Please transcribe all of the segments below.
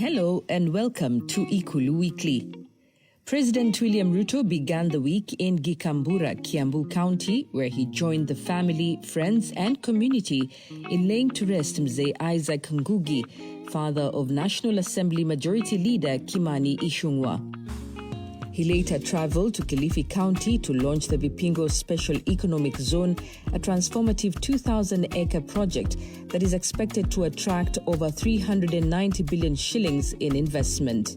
Hello and welcome to Ikulu Weekly. President William Ruto began the week in Gikambura, Kiambu County, where he joined the family, friends and community in laying to rest Mzee Isaac Ngugi, father of National Assembly Majority Leader Kimani Ichung'wah. He later traveled to Kilifi County to launch the Vipingo Special Economic Zone, a transformative 2,000-acre project that is expected to attract over 390 billion shillings in investment.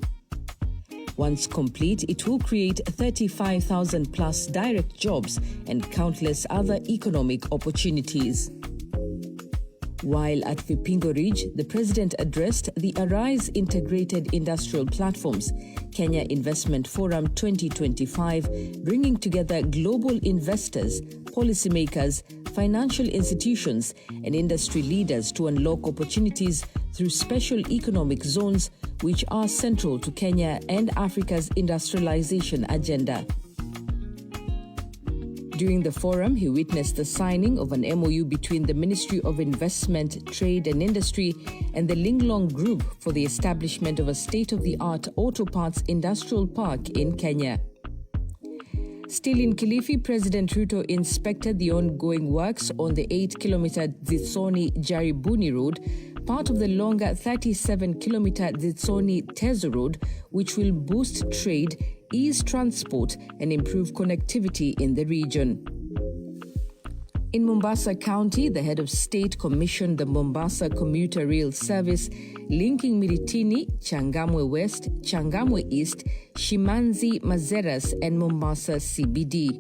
Once complete, it will create 35,000 plus direct jobs and countless other economic opportunities. While at Vipingo Ridge, the president addressed the Arise Integrated Industrial Platforms Kenya Investment Forum 2025, bringing together global investors, policymakers, financial institutions, and industry leaders to unlock opportunities through special economic zones, which are central to Kenya and Africa's industrialization agenda. During the forum, he witnessed the signing of an MOU between the Ministry of Investment, Trade and Industry and the Linglong Group for the establishment of a state-of-the-art auto parts industrial park in Kenya. Still in Kilifi, President Ruto inspected the ongoing works on the 8-kilometer Dzitsoni-Jaribuni Road, part of the longer 37-kilometer Dzitsoni-Tezo Road, which will boost trade, ease transport, and improve connectivity in the region. In Mombasa County, the head of state commissioned the Mombasa Commuter Rail Service linking Miritini, Changamwe West, Changamwe East, Shimanzi, Mazeras, and Mombasa CBD.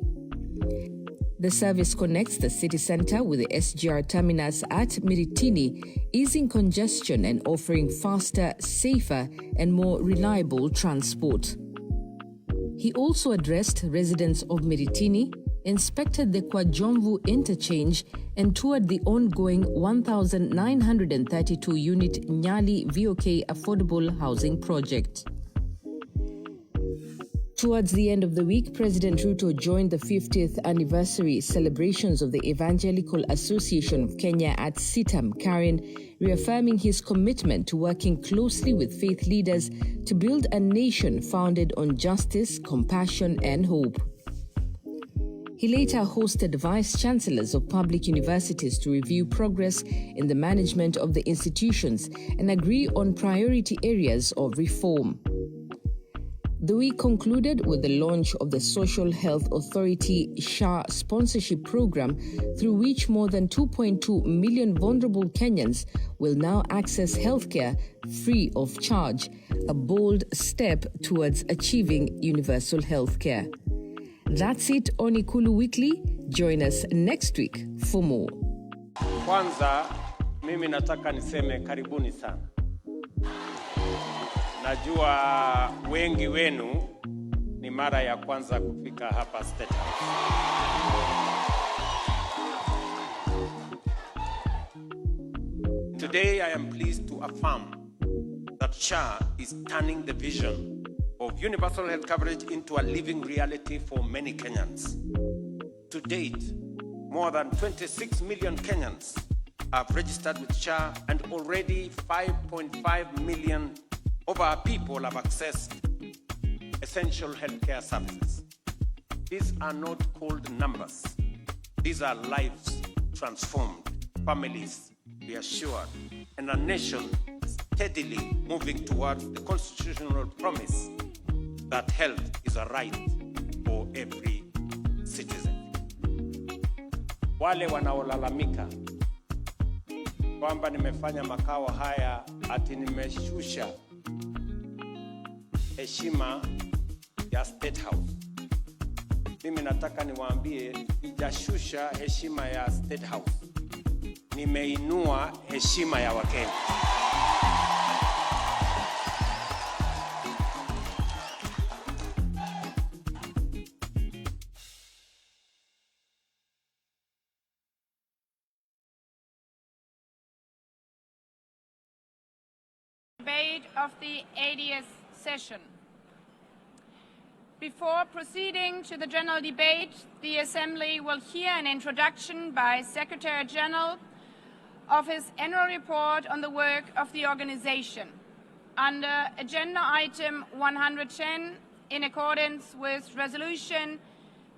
The service connects the city center with the SGR terminus at Miritini, easing congestion and offering faster, safer, and more reliable transport. He also addressed residents of Miritini, inspected the Kwajomvu interchange, and toured the ongoing 1,932-unit Nyali VOK affordable housing project. Towards the end of the week, President Ruto joined the 50th anniversary celebrations of the Evangelical Association of Kenya at Sitam, Karen, reaffirming his commitment to working closely with faith leaders to build a nation founded on justice, compassion, and hope. He later hosted vice-chancellors of public universities to review progress in the management of the institutions and agree on priority areas of reform. The week concluded with the launch of the Social Health Authority SHA sponsorship program, through which more than 2.2 million vulnerable Kenyans will now access healthcare free of charge, a bold step towards achieving universal healthcare. That's it on Ikulu Weekly. Join us next week for more. Kwanza, mimi nataka niseme karibuni sana. Najua wengi wenu ni mara ya kwanza kufika hapa State House. Today I am pleased to affirm that SHA is turning the vision of universal health coverage into a living reality for many Kenyans. To date, more than 26 million Kenyans have registered with SHA, and already 5.5 million of our people have accessed essential healthcare services. These are not cold numbers. These are lives transformed, families reassured, and a nation steadily moving towards the constitutional promise that health is a right for every citizen. Wale wanaolalamika kwamba nimefanya makao haya ati nimeshusha heshima ya State House, mimi nataka niwaambie, sijashusha heshima ya State House, nimeinua heshima ya Wakenya. Debate of the 80th session. Before proceeding to the general debate, the Assembly will hear an introduction by Secretary General of his annual report on the work of the organization. under agenda item 110 in accordance with resolution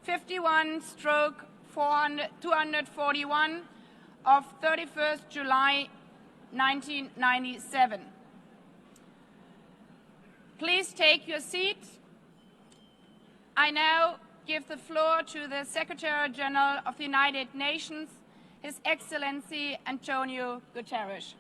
51/241 of 31st July 1997. Please take your seat. I now give the floor to the Secretary General of the United Nations, His Excellency Antonio Guterres.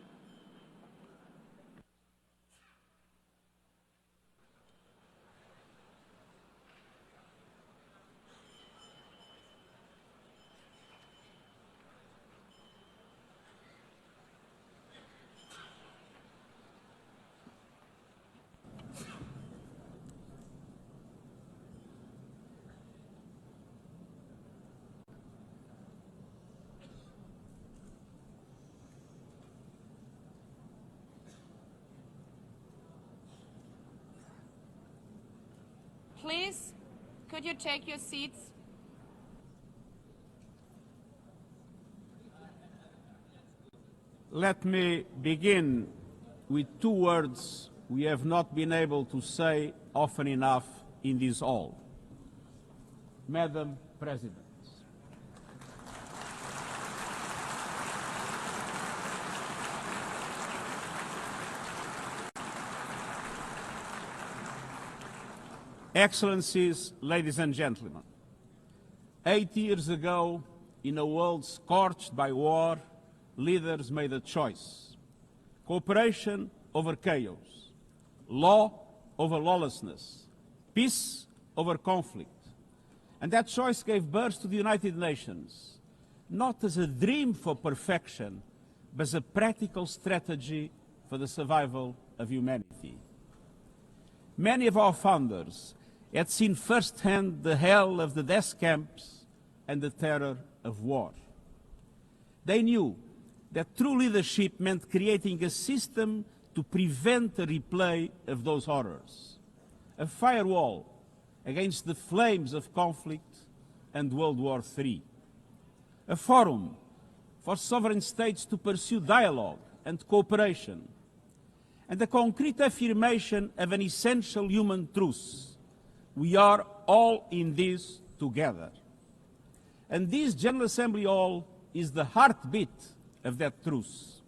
Please, could you take your seats? Let me begin with two words we have not been able to say often enough in this hall. Madam President. Excellencies, ladies and gentlemen, 8 years ago, in a world scorched by war, leaders made a choice: cooperation over chaos, law over lawlessness, peace over conflict. And that choice gave birth to the United Nations, not as a dream for perfection, but as a practical strategy for the survival of humanity. Many of our founders had seen firsthand the hell of the death camps and the terror of war. They knew that true leadership meant creating a system to prevent a replay of those horrors, a firewall against the flames of conflict and World War III, a forum for sovereign states to pursue dialogue and cooperation, and the concrete affirmation of an essential human truth: we are all in this together. And this General Assembly Hall is the heartbeat of that truth.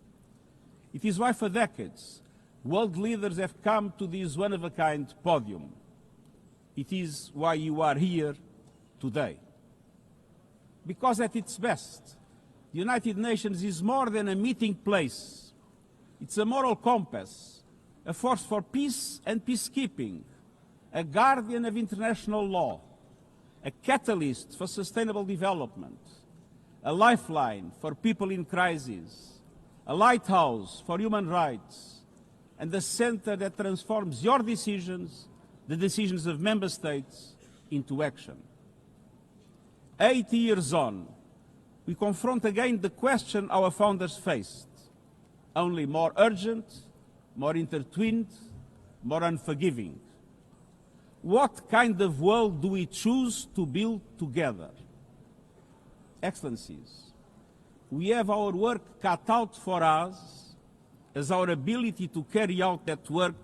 It is why for decades world leaders have come to this one-of-a-kind podium. It is why you are here today. Because at its best, the United Nations is more than a meeting place. It's a moral compass, a force for peace and peacekeeping, a guardian of international law, a catalyst for sustainable development, a lifeline for people in crisis, a lighthouse for human rights, and a center that transforms your decisions, the decisions of member states, into action. 80 years on, we confront again the question our founders faced, only more urgent, more intertwined, more unforgiving. What kind of world do we choose to build together? Excellencies, we have our work cut out for us, as our ability to carry out that work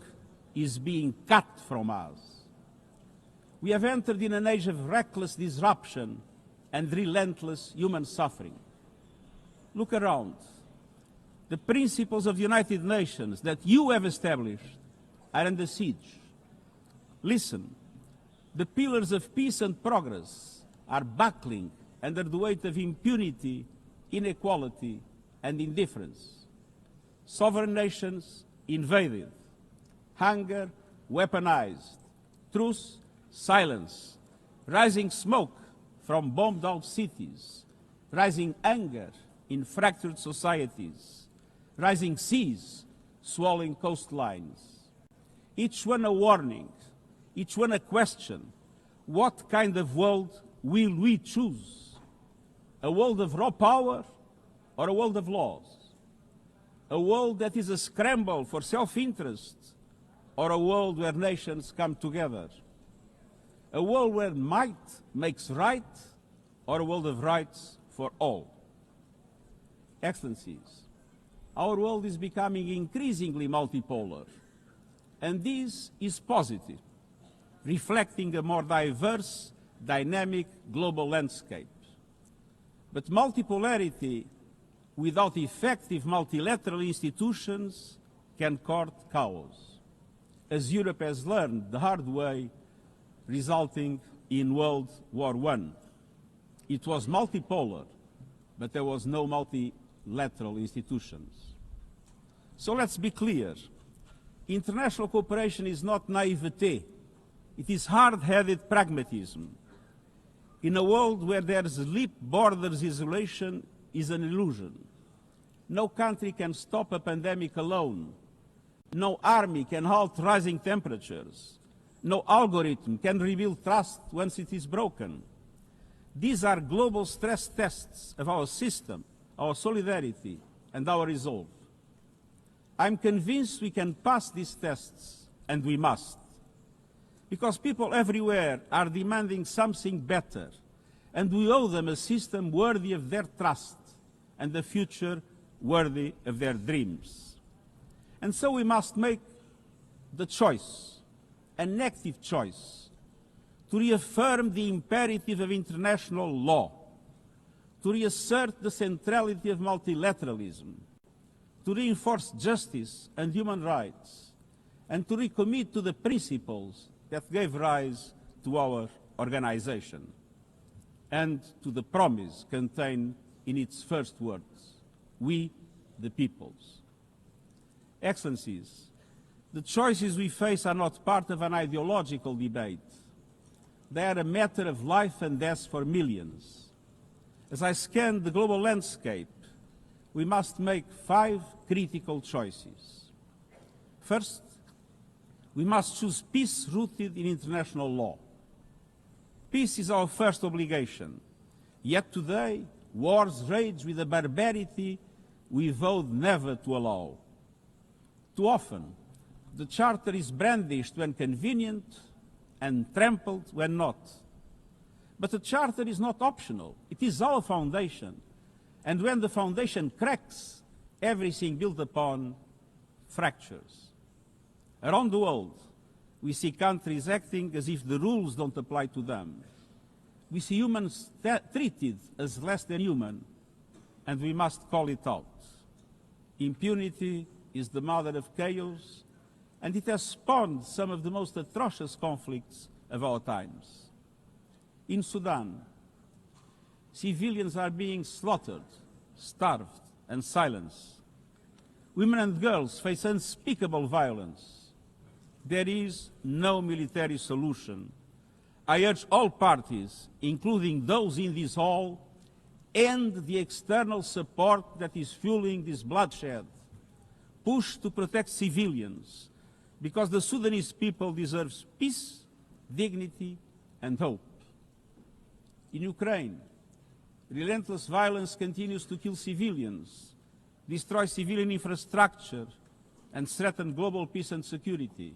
is being cut from us. We have entered in an age of reckless disruption and relentless human suffering. Look around. The principles of the United Nations that you have established are under siege. Listen, the pillars of peace and progress are buckling under the weight of impunity, inequality, and indifference. Sovereign nations invaded, hunger weaponized, truth silence, rising smoke from bombed-out cities, rising anger in fractured societies, rising seas swallowing coastlines. Each one a warning, each one a question: what kind of world will we choose? A world of raw power or a world of laws? A world that is a scramble for self-interest or a world where nations come together? A world where might makes right or a world of rights for all? Excellencies, our world is becoming increasingly multipolar. And this is positive, reflecting a more diverse, dynamic global landscape. But multipolarity without effective multilateral institutions can court chaos, as Europe has learned the hard way, resulting in World War I. It was multipolar, but there was no multilateral institutions. So let's be clear. International cooperation is not naivete. It is hard-headed pragmatism. In a world where there's leap borders, isolation is an illusion. No country can stop a pandemic alone. No army can halt rising temperatures. No algorithm can rebuild trust once it is broken. These are global stress tests of our system, our solidarity, and our resolve. I'm convinced we can pass these tests, and we must. Because people everywhere are demanding something better, and we owe them a system worthy of their trust and a future worthy of their dreams. And so we must make the choice, an active choice, to reaffirm the imperative of international law, to reassert the centrality of multilateralism, to reinforce justice and human rights, and to recommit to the principles that gave rise to our organization, and to the promise contained in its first words, we the peoples. Excellencies, the choices we face are not part of an ideological debate. They are a matter of life and death for millions. As I scan the global landscape, we must make 5 critical choices. First, we must choose peace rooted in international law. Peace is our first obligation. Yet today, wars rage with a barbarity we vowed never to allow. Too often, the Charter is brandished when convenient and trampled when not. But the Charter is not optional. It is our foundation. And when the foundation cracks, everything built upon fractures. Around the world, we see countries acting as if the rules don't apply to them. We see humans treated as less than human, and we must call it out. Impunity is the mother of chaos, and it has spawned some of the most atrocious conflicts of our times. In Sudan, civilians are being slaughtered, starved, and silenced. Women and girls face unspeakable violence. There is no military solution. I urge all parties, including those in this hall, end the external support that is fueling this bloodshed. Push to protect civilians, because the Sudanese people deserve peace, dignity, and hope. In Ukraine, relentless violence continues to kill civilians, destroy civilian infrastructure, and threaten global peace and security.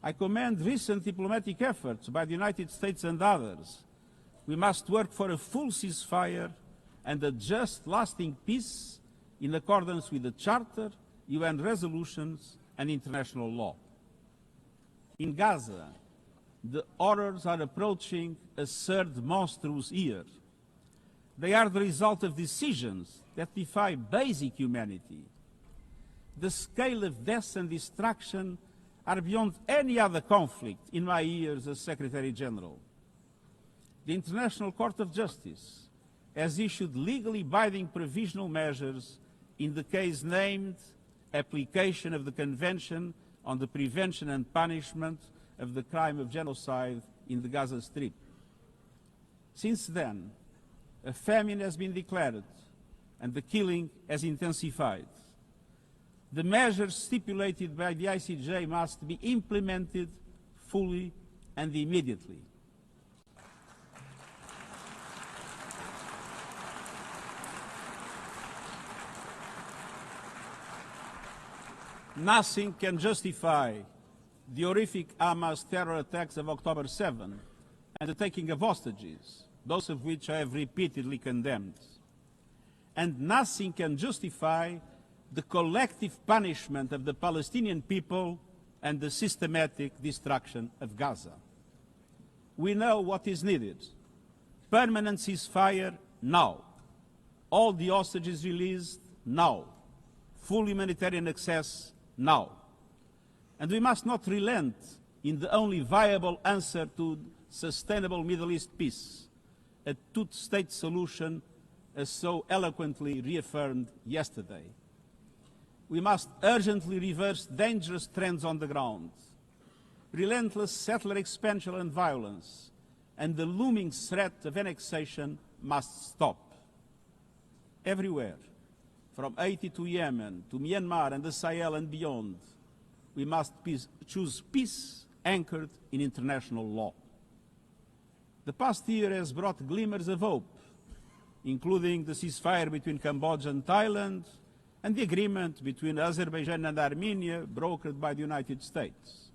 I commend recent diplomatic efforts by the United States and others. We must work for a full ceasefire and a just, lasting peace in accordance with the Charter, UN resolutions, and international law. In Gaza, the horrors are approaching a third monstrous year. They are the result of decisions that defy basic humanity. The scale of death and destruction are beyond any other conflict in my years as Secretary General. The International Court of Justice has issued legally binding provisional measures in the case named application of the Convention on the Prevention and Punishment of the Crime of Genocide in the Gaza Strip. Since then, a famine has been declared and the killing has intensified. The measures stipulated by the ICJ must be implemented fully and immediately. Nothing can justify the horrific Hamas terror attacks of October 7 and the taking of hostages, both of which I have repeatedly condemned. And nothing can justify the collective punishment of the Palestinian people and the systematic destruction of Gaza. We know what is needed. Permanent ceasefire now. All the hostages released now. Full humanitarian access now. And we must not relent in the only viable answer to sustainable Middle East peace, a two-state solution as so eloquently reaffirmed yesterday. We must urgently reverse dangerous trends on the ground. Relentless settler expansion and violence, and the looming threat of annexation must stop. Everywhere, from Haiti to Yemen, to Myanmar and the Sahel and beyond, we must choose peace anchored in international law. The past year has brought glimmers of hope, including the ceasefire between Cambodia and Thailand, and the agreement between Azerbaijan and Armenia brokered by the United States.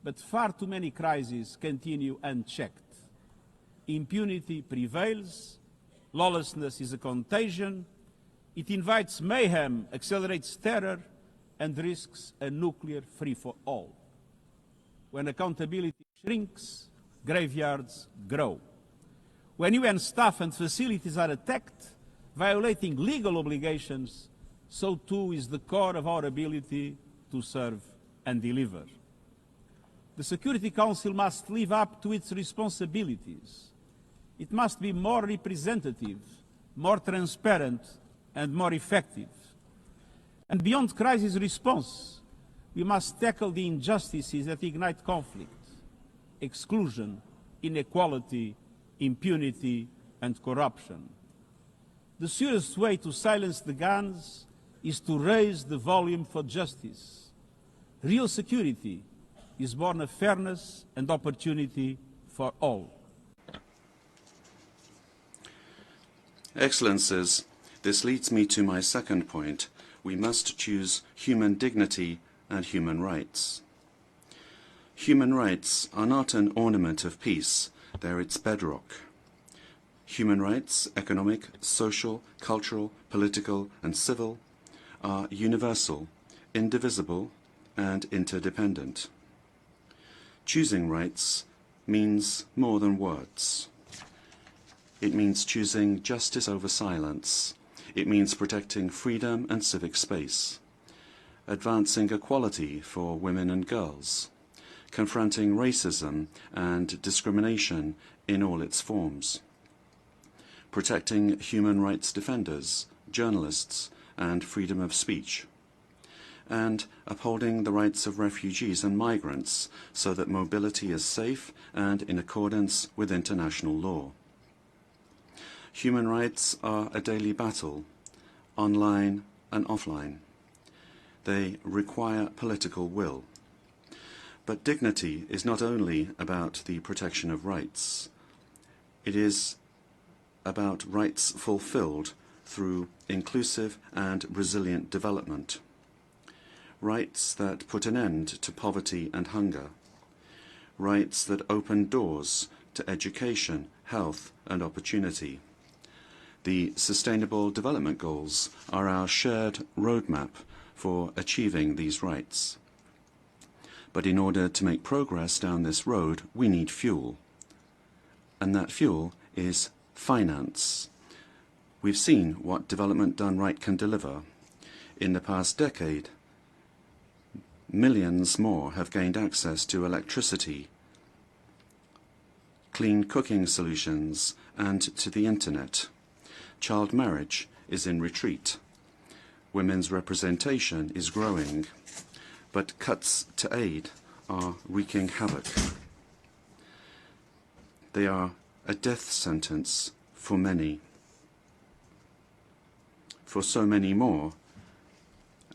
But far too many crises continue unchecked. Impunity prevails, lawlessness is a contagion, it invites mayhem, accelerates terror, and risks a nuclear free-for-all. When accountability shrinks, graveyards grow. When UN staff and facilities are attacked, violating legal obligations, so too is the core of our ability to serve and deliver. The Security Council must live up to its responsibilities. It must be more representative, more transparent, and more effective. And beyond crisis response, we must tackle the injustices that ignite conflict: exclusion, inequality, impunity, and corruption. The surest way to silence the guns is to raise the volume for justice. Real security is born of fairness and opportunity for all. Excellencies, this leads me to my second point. We must choose human dignity and human rights. Human rights are not an ornament of peace, they're its bedrock. Human rights, economic, social, cultural, political, and civil, are universal, indivisible, and interdependent. Choosing rights means more than words. It means choosing justice over silence. It means protecting freedom and civic space, advancing equality for women and girls, confronting racism and discrimination in all its forms, protecting human rights defenders, journalists, and freedom of speech, and upholding the rights of refugees and migrants so that mobility is safe and in accordance with international law. Human rights are a daily battle, online and offline. They require political will. But dignity is not only about the protection of rights. It is about rights fulfilled through inclusive and resilient development. Rights that put an end to poverty and hunger. Rights that open doors to education, health, and opportunity. The Sustainable Development Goals are our shared roadmap for achieving these rights. But in order to make progress down this road, we need fuel. And that fuel is finance. We've seen what development done right can deliver. In the past decade, millions more have gained access to electricity, clean cooking solutions, and to the internet. Child marriage is in retreat. Women's representation is growing, but cuts to aid are wreaking havoc. They are a death sentence for many. For so many more,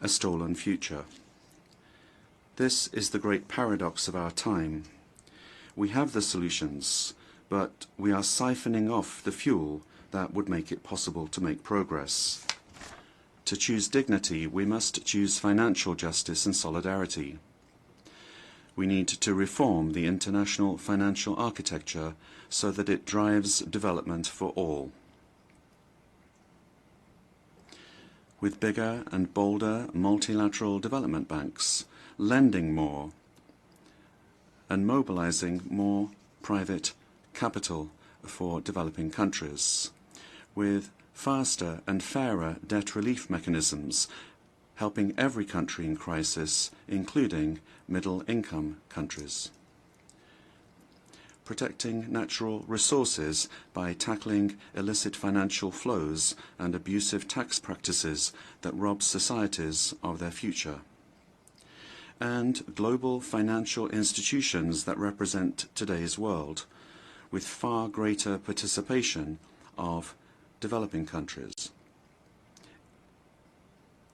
a stolen future. This is the great paradox of our time. We have the solutions, but we are siphoning off the fuel that would make it possible to make progress. To choose dignity, we must choose financial justice and solidarity. We need to reform the international financial architecture so that it drives development for all. With bigger and bolder multilateral development banks, lending more, and mobilizing more private capital for developing countries, with faster and fairer debt relief mechanisms, helping every country in crisis, including middle-income countries. Protecting natural resources by tackling illicit financial flows and abusive tax practices that rob societies of their future. And global financial institutions that represent today's world, with far greater participation of developing countries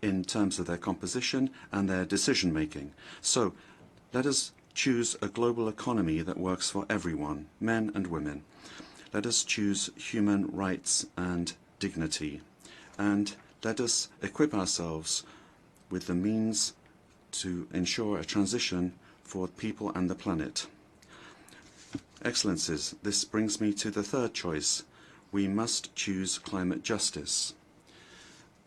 in terms of their composition and their decision-making. So let us choose a global economy that works for everyone, men and women. Let us choose human rights and dignity. And let us equip ourselves with the means to ensure a transition for people and the planet. Excellencies, this brings me to the third choice. We must choose climate justice.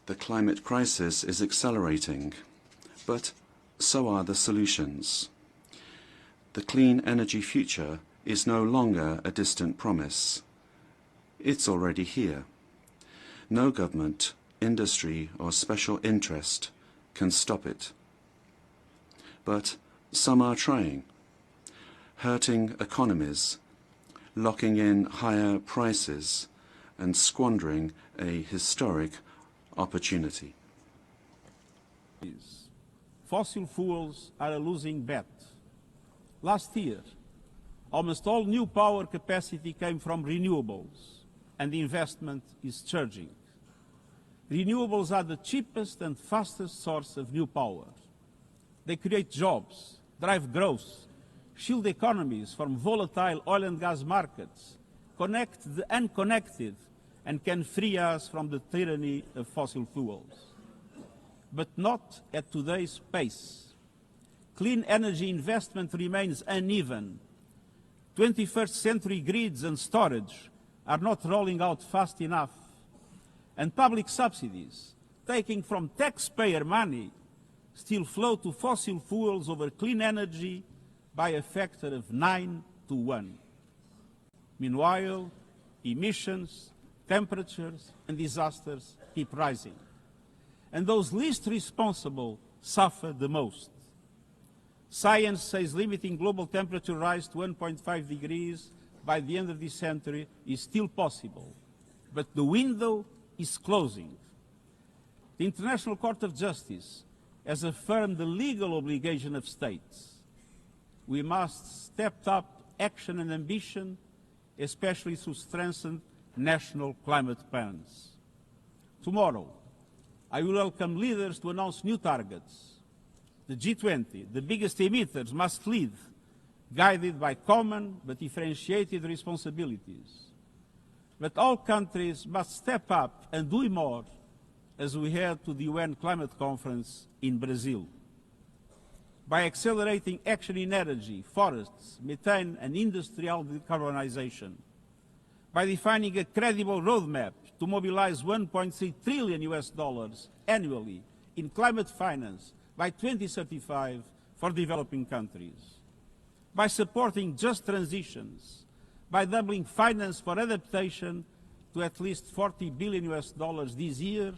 The climate crisis is accelerating, but so are the solutions. The clean energy future is no longer a distant promise. It's already here. No government, industry, or special interest can stop it. But some are trying, hurting economies, locking in higher prices, and squandering a historic opportunity. Fossil fuels are a losing bet. Last year, almost all new power capacity came from renewables, and the investment is surging. Renewables are the cheapest and fastest source of new power. They create jobs, drive growth, shield economies from volatile oil and gas markets, connect the unconnected, and can free us from the tyranny of fossil fuels. But not at today's pace. Clean energy investment remains uneven. 21st century grids and storage are not rolling out fast enough. And public subsidies, taking from taxpayer money, still flow to fossil fuels over clean energy by a factor of 9 to 1. Meanwhile, emissions, temperatures, and disasters keep rising. And those least responsible suffer the most. Science says limiting global temperature rise to 1.5 degrees by the end of this century is still possible, but the window is closing. The International Court of Justice has affirmed the legal obligation of states. We must step up action and ambition, especially through strengthened national climate plans. Tomorrow, I will welcome leaders to announce new targets. The G20, the biggest emitters, must lead, guided by common but differentiated responsibilities. But all countries must step up and do more as we head to the UN Climate Conference in Brazil. By accelerating action in energy, forests, methane and industrial decarbonization. By defining a credible roadmap to mobilize $1.3 trillion annually in climate finance by 2035 for developing countries. By supporting just transitions, by doubling finance for adaptation to at least $40 billion this year,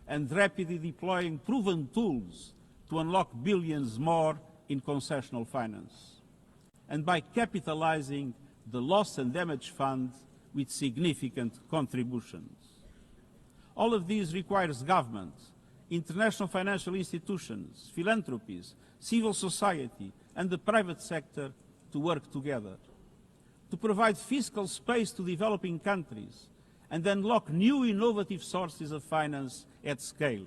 and rapidly deploying proven tools to unlock billions more in concessional finance. And by capitalizing the Loss and Damage Fund with significant contributions. All of these requires government, international financial institutions, philanthropies, civil society, and the private sector to work together, to provide fiscal space to developing countries and unlock new innovative sources of finance at scale,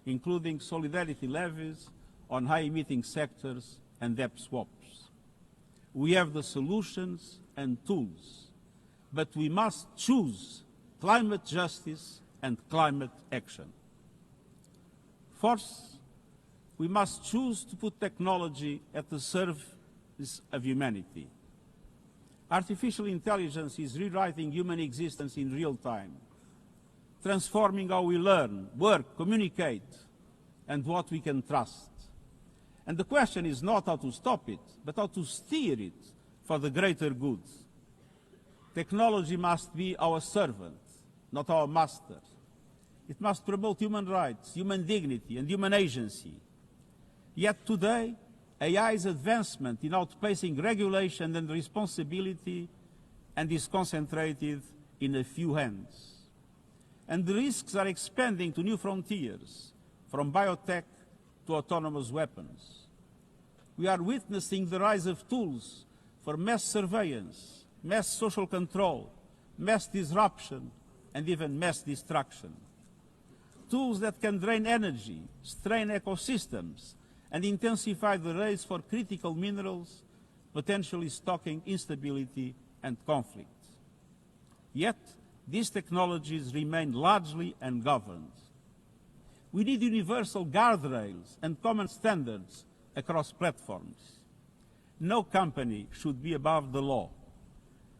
including solidarity levies on high-emitting sectors and debt swaps. We have the solutions and tools, but we must choose climate justice and climate action. Fourth, we must choose to put technology at the service of humanity. Artificial intelligence is rewriting human existence in real time, transforming how we learn, work, communicate, and what we can trust. And the question is not how to stop it, but how to steer it for the greater good. Technology must be our servant, not our master. It must promote human rights, human dignity, and human agency. Yet today, AI's advancement in outpacing regulation and responsibility and is concentrated in a few hands. And the risks are expanding to new frontiers, from biotech to autonomous weapons. We are witnessing the rise of tools for mass surveillance, mass social control, mass disruption, and even mass destruction. Tools that can drain energy, strain ecosystems, and intensify the race for critical minerals, potentially stoking instability and conflict. Yet, these technologies remain largely ungoverned. We need universal guardrails and common standards across platforms. No company should be above the law.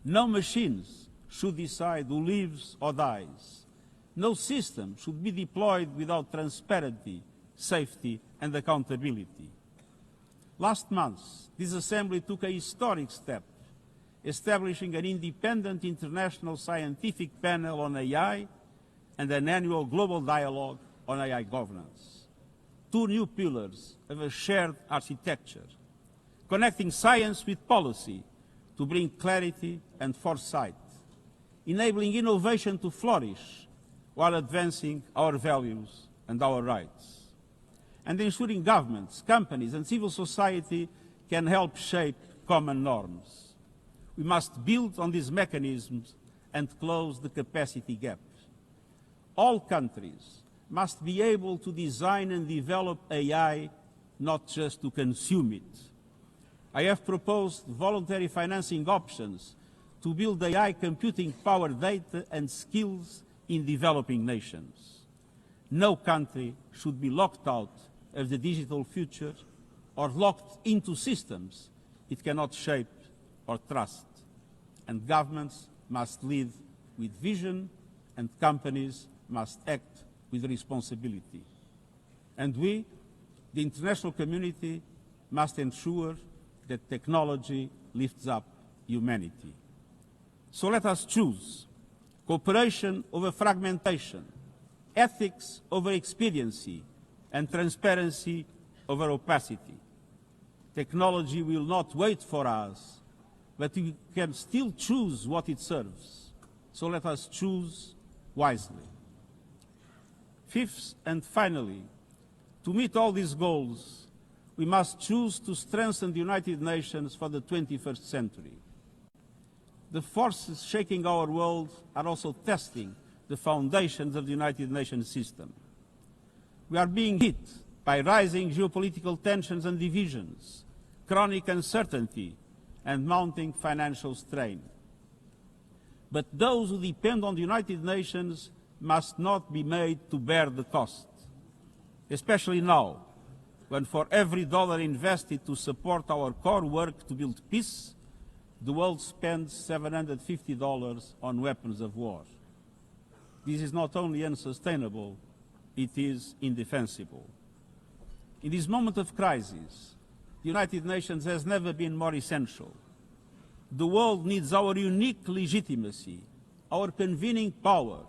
No machines should decide who lives or dies. No system should be deployed without transparency, safety, and accountability. Last month, this Assembly took a historic step, establishing an independent international scientific panel on AI and an annual global dialogue on AI governance. Two new pillars of a shared architecture, connecting science with policy to bring clarity and foresight, enabling innovation to flourish while advancing our values and our rights, and ensuring governments, companies, and civil society can help shape common norms. We must build on these mechanisms and close the capacity gap. All countries must be able to design and develop AI, not just to consume it. I have proposed voluntary financing options to build AI computing power, data, and skills in developing nations. No country should be locked out of the digital future or locked into systems it cannot shape or trust. And governments must lead with vision, and companies must act with responsibility. And we, the international community, must ensure that technology lifts up humanity. So let us choose cooperation over fragmentation, ethics over expediency, and transparency over opacity. Technology will not wait for us, but we can still choose what it serves. So let us choose wisely. Fifth and finally, to meet all these goals, we must choose to strengthen the United Nations for the 21st century. The forces shaking our world are also testing the foundations of the United Nations system. We are being hit by rising geopolitical tensions and divisions, chronic uncertainty, and mounting financial strain. But those who depend on the United Nations must not be made to bear the cost, especially now, when for every dollar invested to support our core work to build peace, the world spends $750 on weapons of war. This is not only unsustainable, it is indefensible. In this moment of crisis, the United Nations has never been more essential. The world needs our unique legitimacy, our convening power,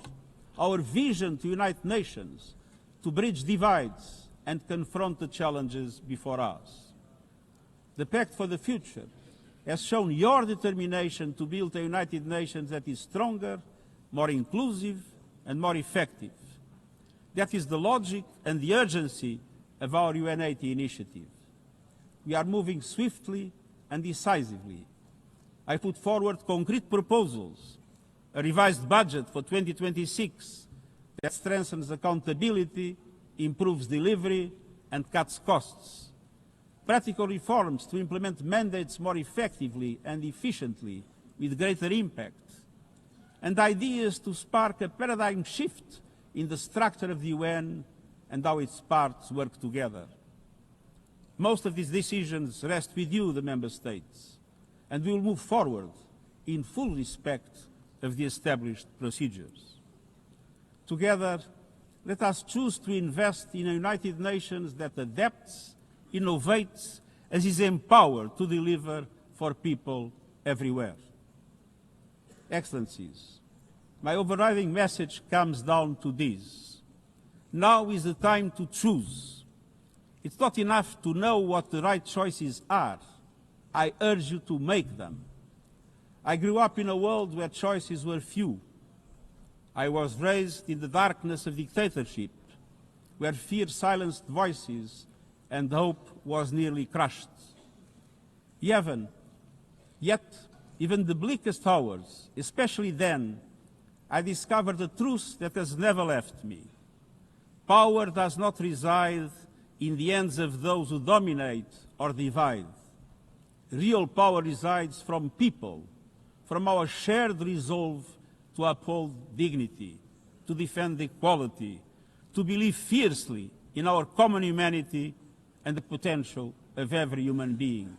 our vision to unite nations, to bridge divides and confront the challenges before us. The Pact for the Future has shown your determination to build a United Nations that is stronger, more inclusive, and more effective. That is the logic and the urgency of our UN80 initiative. We are moving swiftly and decisively. I put forward concrete proposals, a revised budget for 2026 that strengthens accountability, improves delivery, and cuts costs. Practical reforms to implement mandates more effectively and efficiently with greater impact. And ideas to spark a paradigm shift in the structure of the UN and how its parts work together. Most of these decisions rest with you, the Member States, and we will move forward in full respect of the established procedures. Together, let us choose to invest in a United Nations that adapts, innovates, and is empowered to deliver for people everywhere. Excellencies, my overriding message comes down to this. Now is the time to choose. It's not enough to know what the right choices are. I urge you to make them. I grew up in a world where choices were few. I was raised in the darkness of dictatorship, where fear silenced voices and hope was nearly crushed. Yet, even the bleakest hours, especially then, I discovered a truth that has never left me. Power does not reside in the hands of those who dominate or divide. Real power resides from people, from our shared resolve to uphold dignity, to defend equality, to believe fiercely in our common humanity and the potential of every human being.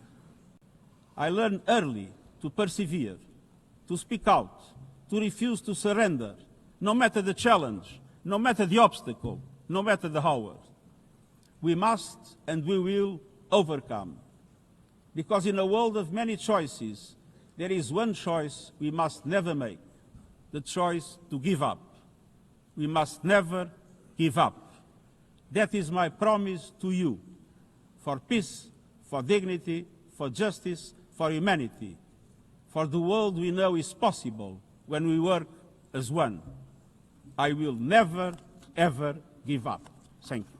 I learned early to persevere, to speak out, to refuse to surrender, no matter the challenge, no matter the obstacle, no matter the hour. We must and we will overcome. Because in a world of many choices, there is one choice we must never make, the choice to give up. We must never give up. That is my promise to you, for peace, for dignity, for justice, for humanity, for the world we know is possible when we work as one. I will never, ever give up. Thank you.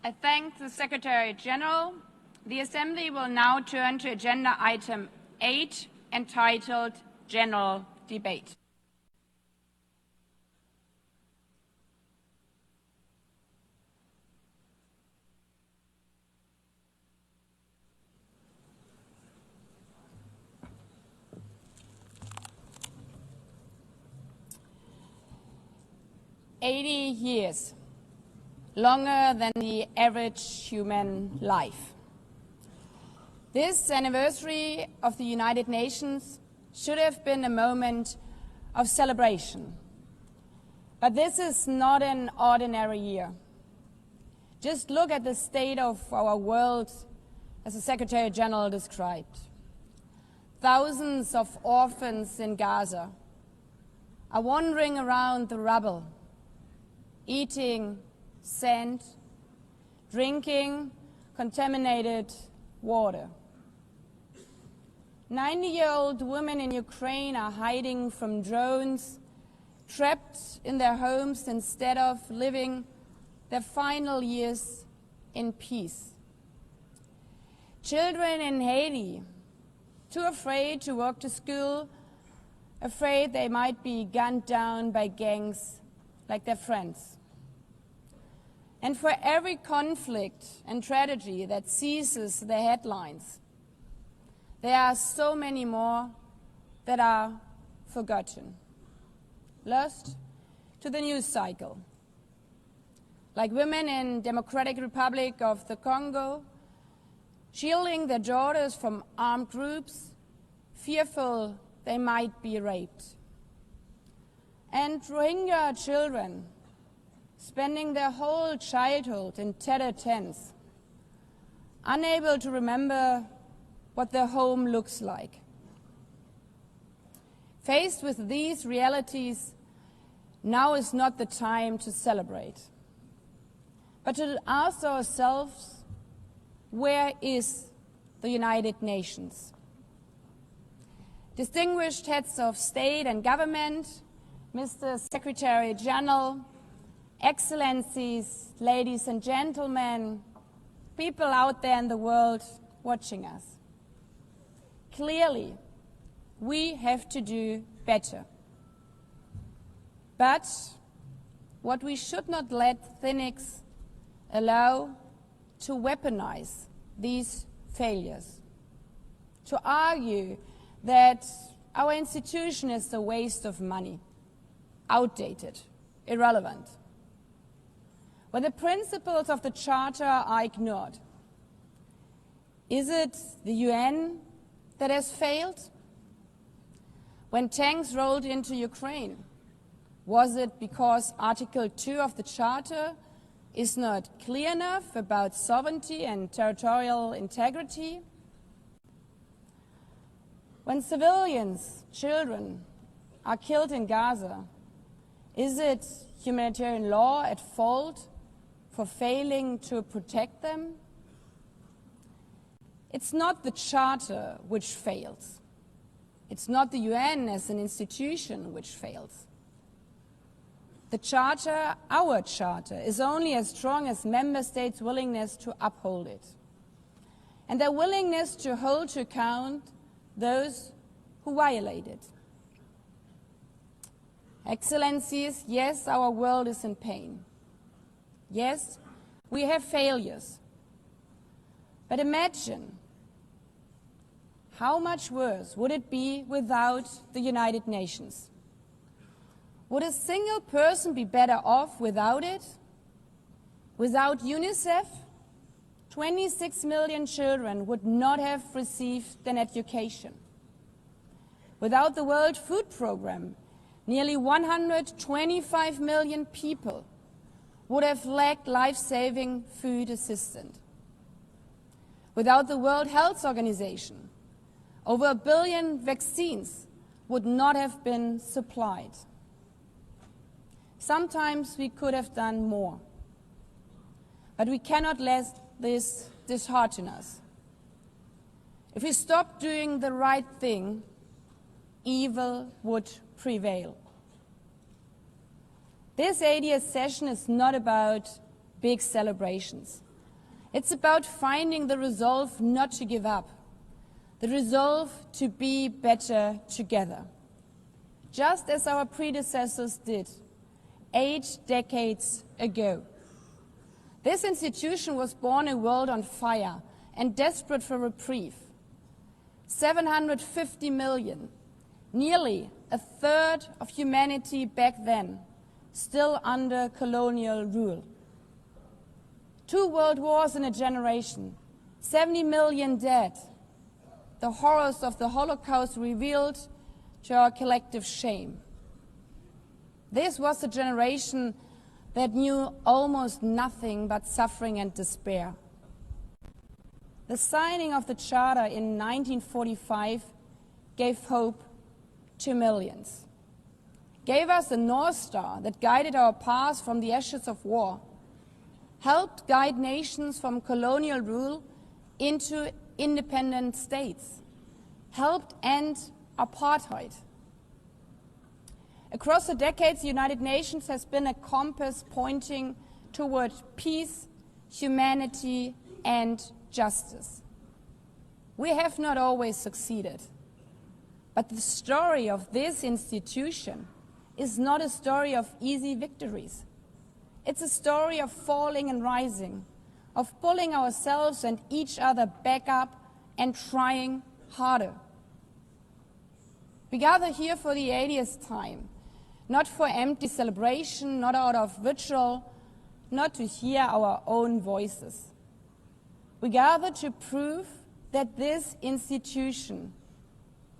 I thank the Secretary General. The Assembly will now turn to agenda item 8, entitled General Debate. "80 years. Longer than the average human life. This anniversary of the United Nations should have been a moment of celebration. But this is not an ordinary year. Just look at the state of our world, as the Secretary General described. Thousands of orphans in Gaza are wandering around the rubble, eating sand, drinking contaminated water. 90-year-old women in Ukraine are hiding from drones, trapped in their homes instead of living their final years in peace. Children in Haiti, too afraid to walk to school, afraid they might be gunned down by gangs like their friends. And for every conflict and tragedy that seizes the headlines, there are so many more that are forgotten, lost to the news cycle. Like women in Democratic Republic of the Congo, shielding their daughters from armed groups, fearful they might be raped. And Rohingya children, spending their whole childhood in tattered tents, unable to remember what their home looks like. Faced with these realities, now is not the time to celebrate, but to ask ourselves, where is the United Nations? Distinguished heads of state and government, Mr. Secretary General, Excellencies, ladies and gentlemen, people out there in the world watching us. Clearly, we have to do better. But what we should not let cynics allow to weaponize these failures, to argue that our institution is a waste of money, outdated, irrelevant. When the principles of the Charter are ignored, is it the UN that has failed? When tanks rolled into Ukraine, was it because Article 2 of the Charter is not clear enough about sovereignty and territorial integrity? When civilians, children, are killed in Gaza, is it humanitarian law at fault for failing to protect them? It's not the Charter which fails. It's not the UN as an institution which fails. The Charter, our Charter, is only as strong as member states' willingness to uphold it, and their willingness to hold to account those who violate it. Excellencies, yes, our world is in pain. Yes, we have failures. But imagine how much worse would it be without the United Nations? Would a single person be better off without it? Without UNICEF, 26 million children would not have received an education. Without the World Food Programme, nearly 125 million people would have lacked life-saving food assistance. Without the World Health Organization, over 1 billion vaccines would not have been supplied. Sometimes we could have done more, but we cannot let this dishearten us. If we stop doing the right thing, evil would prevail. This 80th session is not about big celebrations. It's about finding the resolve not to give up, the resolve to be better together, just as our predecessors did 8 decades ago. This institution was born in a world on fire and desperate for reprieve. 750 million, nearly a third of humanity back then, still under colonial rule. 2 world wars in a generation, 70 million dead. The horrors of the Holocaust revealed to our collective shame. This was a generation that knew almost nothing but suffering and despair. The signing of the Charter in 1945 gave hope to millions, gave us a North Star that guided our path from the ashes of war, helped guide nations from colonial rule into independent states, helped end apartheid. Across the decades, the United Nations has been a compass pointing toward peace, humanity, and justice. We have not always succeeded, but the story of this institution is not a story of easy victories. It's a story of falling and rising, of pulling ourselves and each other back up and trying harder. We gather here for the 80th time, not for empty celebration, not out of ritual, not to hear our own voices. We gather to prove that this institution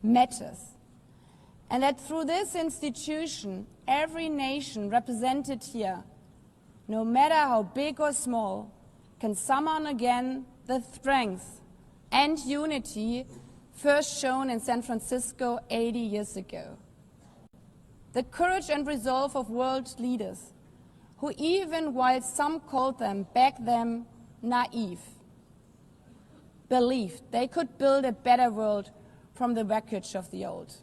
matters, and that through this institution, every nation represented here, no matter how big or small, can summon again the strength and unity first shown in San Francisco 80 years ago. The courage and resolve of world leaders who, even while some called them back then naive, believed they could build a better world from the wreckage of the old.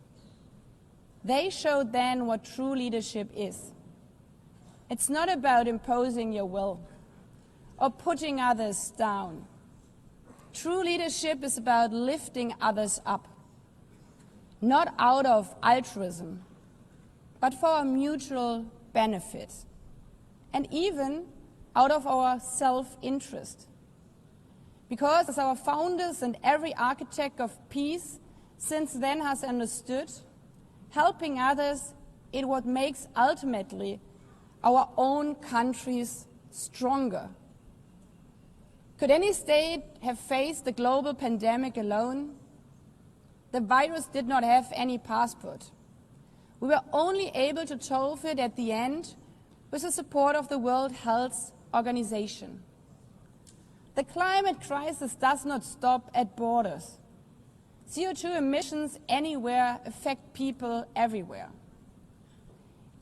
They showed then what true leadership is. It's not about imposing your will or putting others down. True leadership is about lifting others up, not out of altruism, but for our mutual benefit, and even out of our self-interest. Because as our founders and every architect of peace since then has understood helping others is what makes ultimately our own countries stronger. Could any state have faced the global pandemic alone? The virus did not have any passport. We were only able to solve it at the end with the support of the World Health Organization. The climate crisis does not stop at borders. CO2 emissions anywhere affect people everywhere.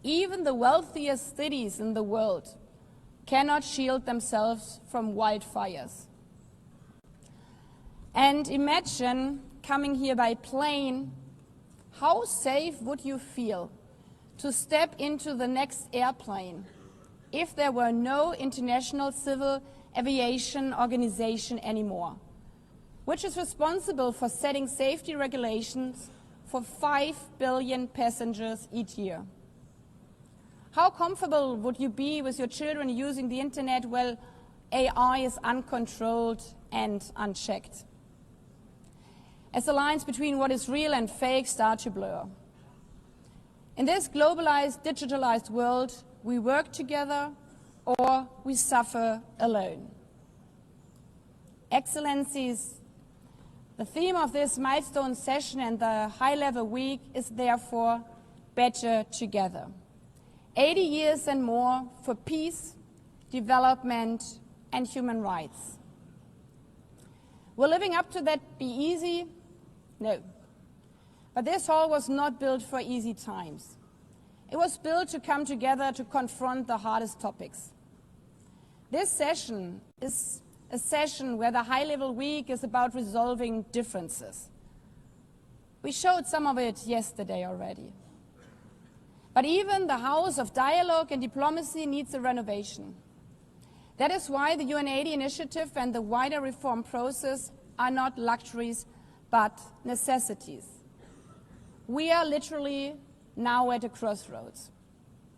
Even the wealthiest cities in the world cannot shield themselves from wildfires. And imagine coming here by plane, how safe would you feel to step into the next airplane if there were no International Civil Aviation Organization anymore, which is responsible for setting safety regulations for 5 billion passengers each year? How comfortable would you be with your children using the internet while AI is uncontrolled and unchecked? As the lines between what is real and fake start to blur. In this globalized, digitalized world, we work together or we suffer alone. Excellencies, the theme of this milestone session and the high-level week is therefore better together. 80 years and more for peace, development, and human rights. Will living up to that be easy? No. But this hall was not built for easy times. It was built to come together to confront the hardest topics. This session is a session where the high-level week is about resolving differences. We showed some of it yesterday already. But even the House of Dialogue and Diplomacy needs a renovation. That is why the UN80 initiative and the wider reform process are not luxuries, but necessities. We are literally now at a crossroads,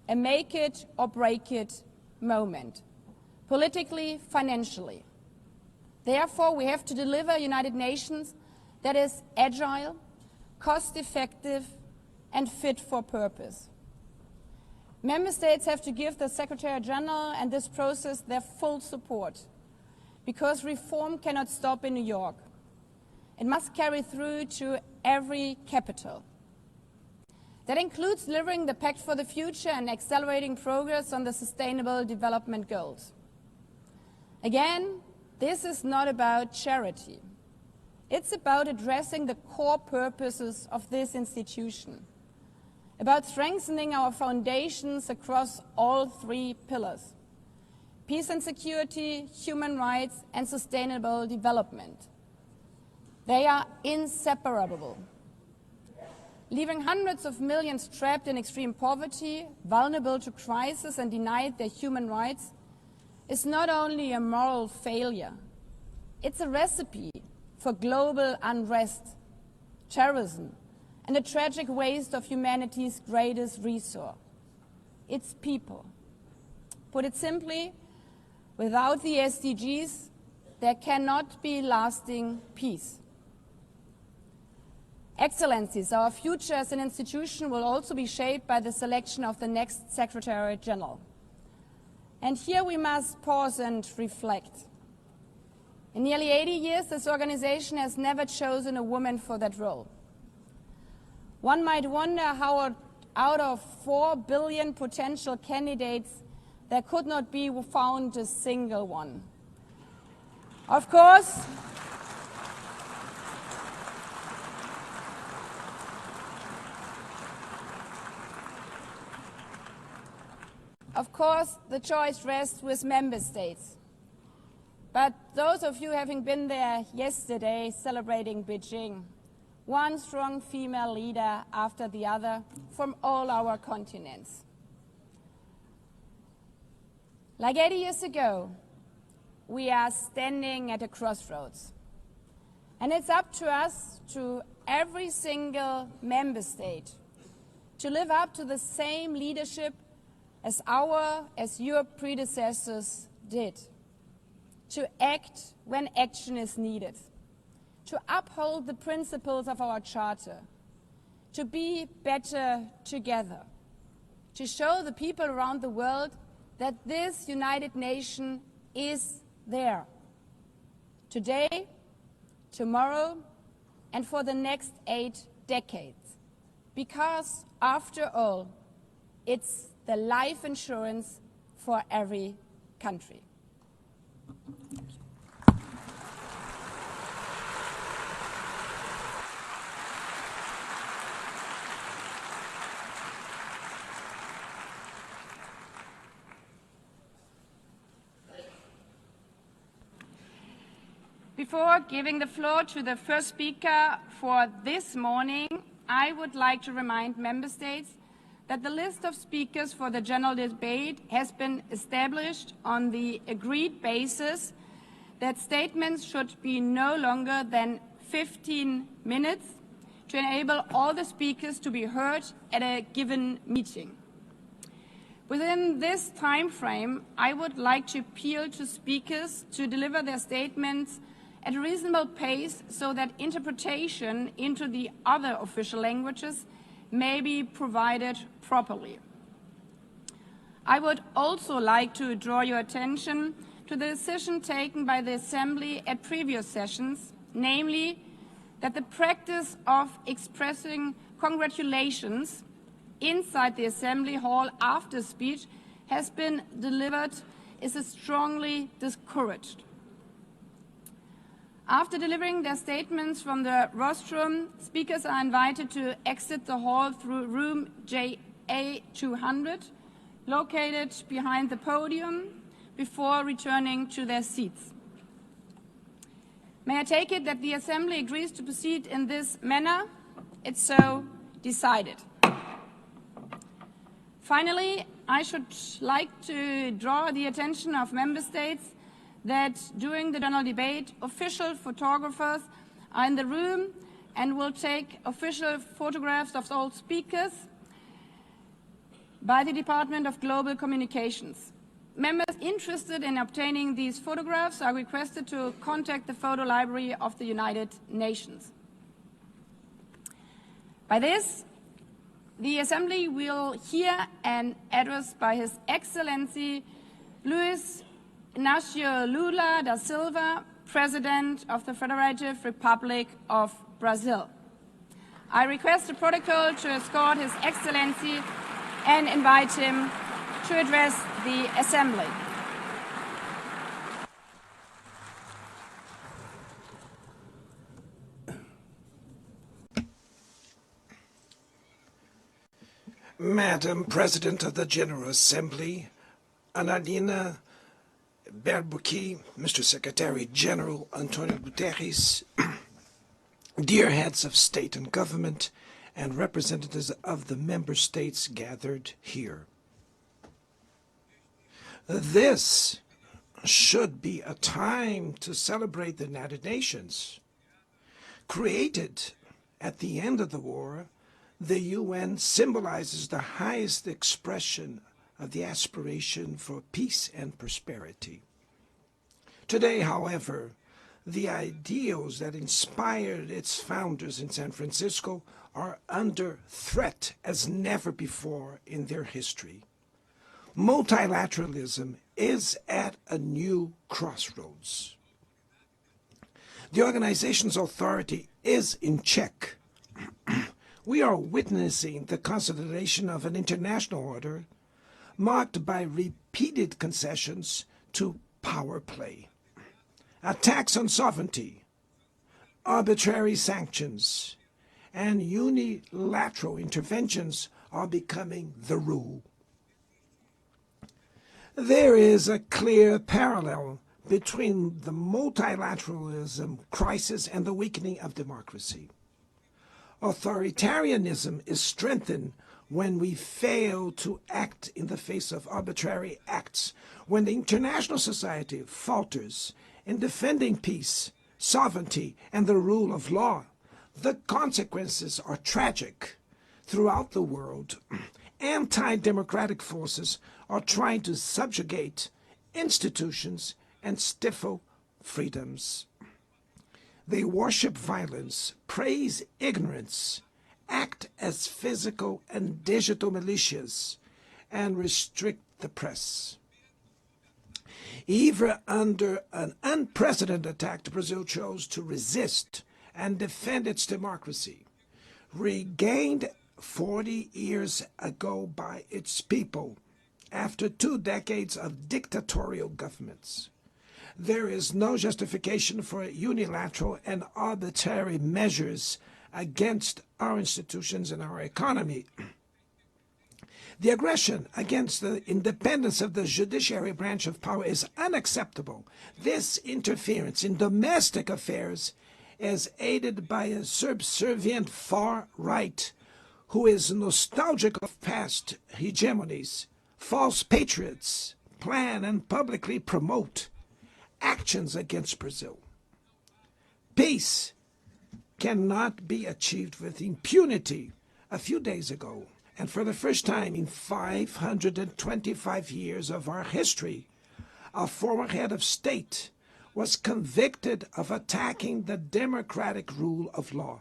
a make it or break it moment, politically, financially. Therefore, we have to deliver a United Nations that is agile, cost-effective, and fit for purpose. Member States have to give the Secretary General and this process their full support, because reform cannot stop in New York. It must carry through to every capital. That includes delivering the Pact for the Future and accelerating progress on the Sustainable Development Goals. Again, this is not about charity. It's about addressing the core purposes of this institution, about strengthening our foundations across all 3 pillars: peace and security, human rights, and sustainable development. They are inseparable. Leaving hundreds of millions trapped in extreme poverty, vulnerable to crisis, and denied their human rights is not only a moral failure, it's a recipe for global unrest, terrorism, and a tragic waste of humanity's greatest resource, its people. Put it simply, without the SDGs, there cannot be lasting peace. Excellencies, our future as an institution will also be shaped by the selection of the next Secretary General. And here we must pause and reflect. In nearly 80 years, this organization has never chosen a woman for that role. One might wonder how out of 4 billion potential candidates, there could not be found a single one. Of course, the choice rests with member states. But those of you having been there yesterday celebrating Beijing, one strong female leader after the other from all our continents. Like 80 years ago, we are standing at a crossroads. And it's up to us, to every single member state, to live up to the same leadership as your predecessors did. To act when action is needed. to uphold the principles of our Charter, to be better together, to show the people around the world that this United Nation is there, today, tomorrow, and for the next 8 decades. Because, after all, it's the life insurance for every country. Before giving the floor to the first speaker for this morning, I would like to remind Member States that the list of speakers for the general debate has been established on the agreed basis that statements should be no longer than 15 minutes to enable all the speakers to be heard at a given meeting. Within this time frame, I would like to appeal to speakers to deliver their statements at a reasonable pace so that interpretation into the other official languages may be provided properly. I would also like to draw your attention to the decision taken by the Assembly at previous sessions, namely that the practice of expressing congratulations inside the Assembly Hall after speech has been delivered is strongly discouraged. After delivering their statements from the rostrum, speakers are invited to exit the hall through room JA200, located behind the podium, before returning to their seats. May I take it that the Assembly agrees to proceed in this manner? It's so decided. Finally, I should like to draw the attention of Member States that during the general debate, official photographers are in the room and will take official photographs of all speakers by the Department of Global Communications. Members interested in obtaining these photographs are requested to contact the Photo Library of the United Nations. By this, the Assembly will hear an address by His Excellency Luiz Inácio Lula da Silva, President of the Federative Republic of Brazil. I request the protocol to escort His Excellency and invite him to address the Assembly. Madam President of the General Assembly, Analina Berbuki, Mr. Secretary General Antonio Guterres, dear heads of state and government, and representatives of the member states gathered here. This should be a time to celebrate the United Nations. Created at the end of the war, the UN symbolizes the highest expression of the aspiration for peace and prosperity. Today, however, the ideals that inspired its founders in San Francisco are under threat as never before in their history. Multilateralism is at a new crossroads. The organization's authority is in check. We are witnessing the consolidation of an international order marked by repeated concessions to power play. Attacks on sovereignty, arbitrary sanctions, and unilateral interventions are becoming the rule. There is a clear parallel between the multilateralism crisis and the weakening of democracy. Authoritarianism is strengthened when we fail to act in the face of arbitrary acts, when the international society falters in defending peace, sovereignty, and the rule of law. The consequences are tragic. Throughout the world, anti-democratic forces are trying to subjugate institutions and stifle freedoms. They worship violence, praise ignorance, act as physical and digital militias, and restrict the press. Even under an unprecedented attack, Brazil chose to resist and defend its democracy, regained 40 years ago by its people after 2 decades of dictatorial governments. There is no justification for unilateral and arbitrary measures against our institutions and our economy. The aggression against the independence of the judiciary branch of power is unacceptable. This interference in domestic affairs is aided by a subservient far right who is nostalgic of past hegemonies. False patriots plan and publicly promote actions against Brazil. Peace cannot be achieved with impunity. A few days ago, and for the first time in 525 years of our history, a former head of state was convicted of attacking the democratic rule of law.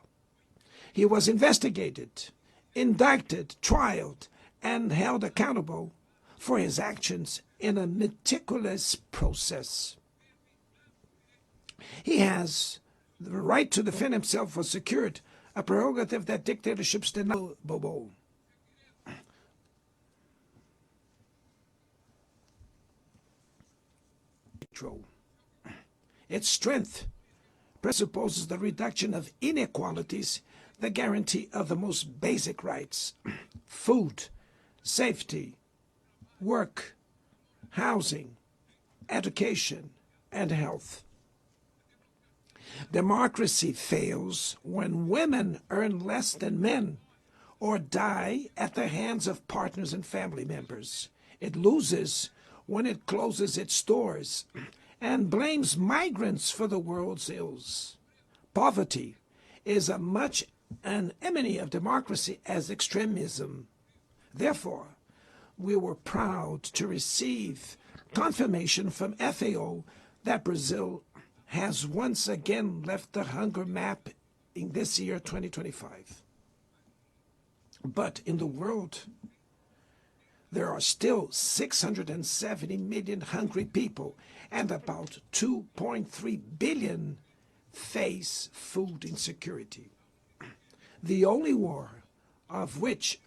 He was investigated, indicted, trialed, and held accountable for his actions in a meticulous process. He has the right to defend himself was secured, a prerogative that dictatorships did not. Its strength presupposes the reduction of inequalities, the guarantee of the most basic rights: food, safety, work, housing, education, and health. Democracy fails when women earn less than men or die at the hands of partners and family members. It loses when it closes its doors and blames migrants for the world's ills. Poverty is as much an enemy of democracy as extremism. Therefore, we were proud to receive confirmation from FAO that Brazil has once again left the hunger map in this year, 2025. But in the world, there are still 670 million hungry people, and about 2.3 billion face food insecurity. The only war of which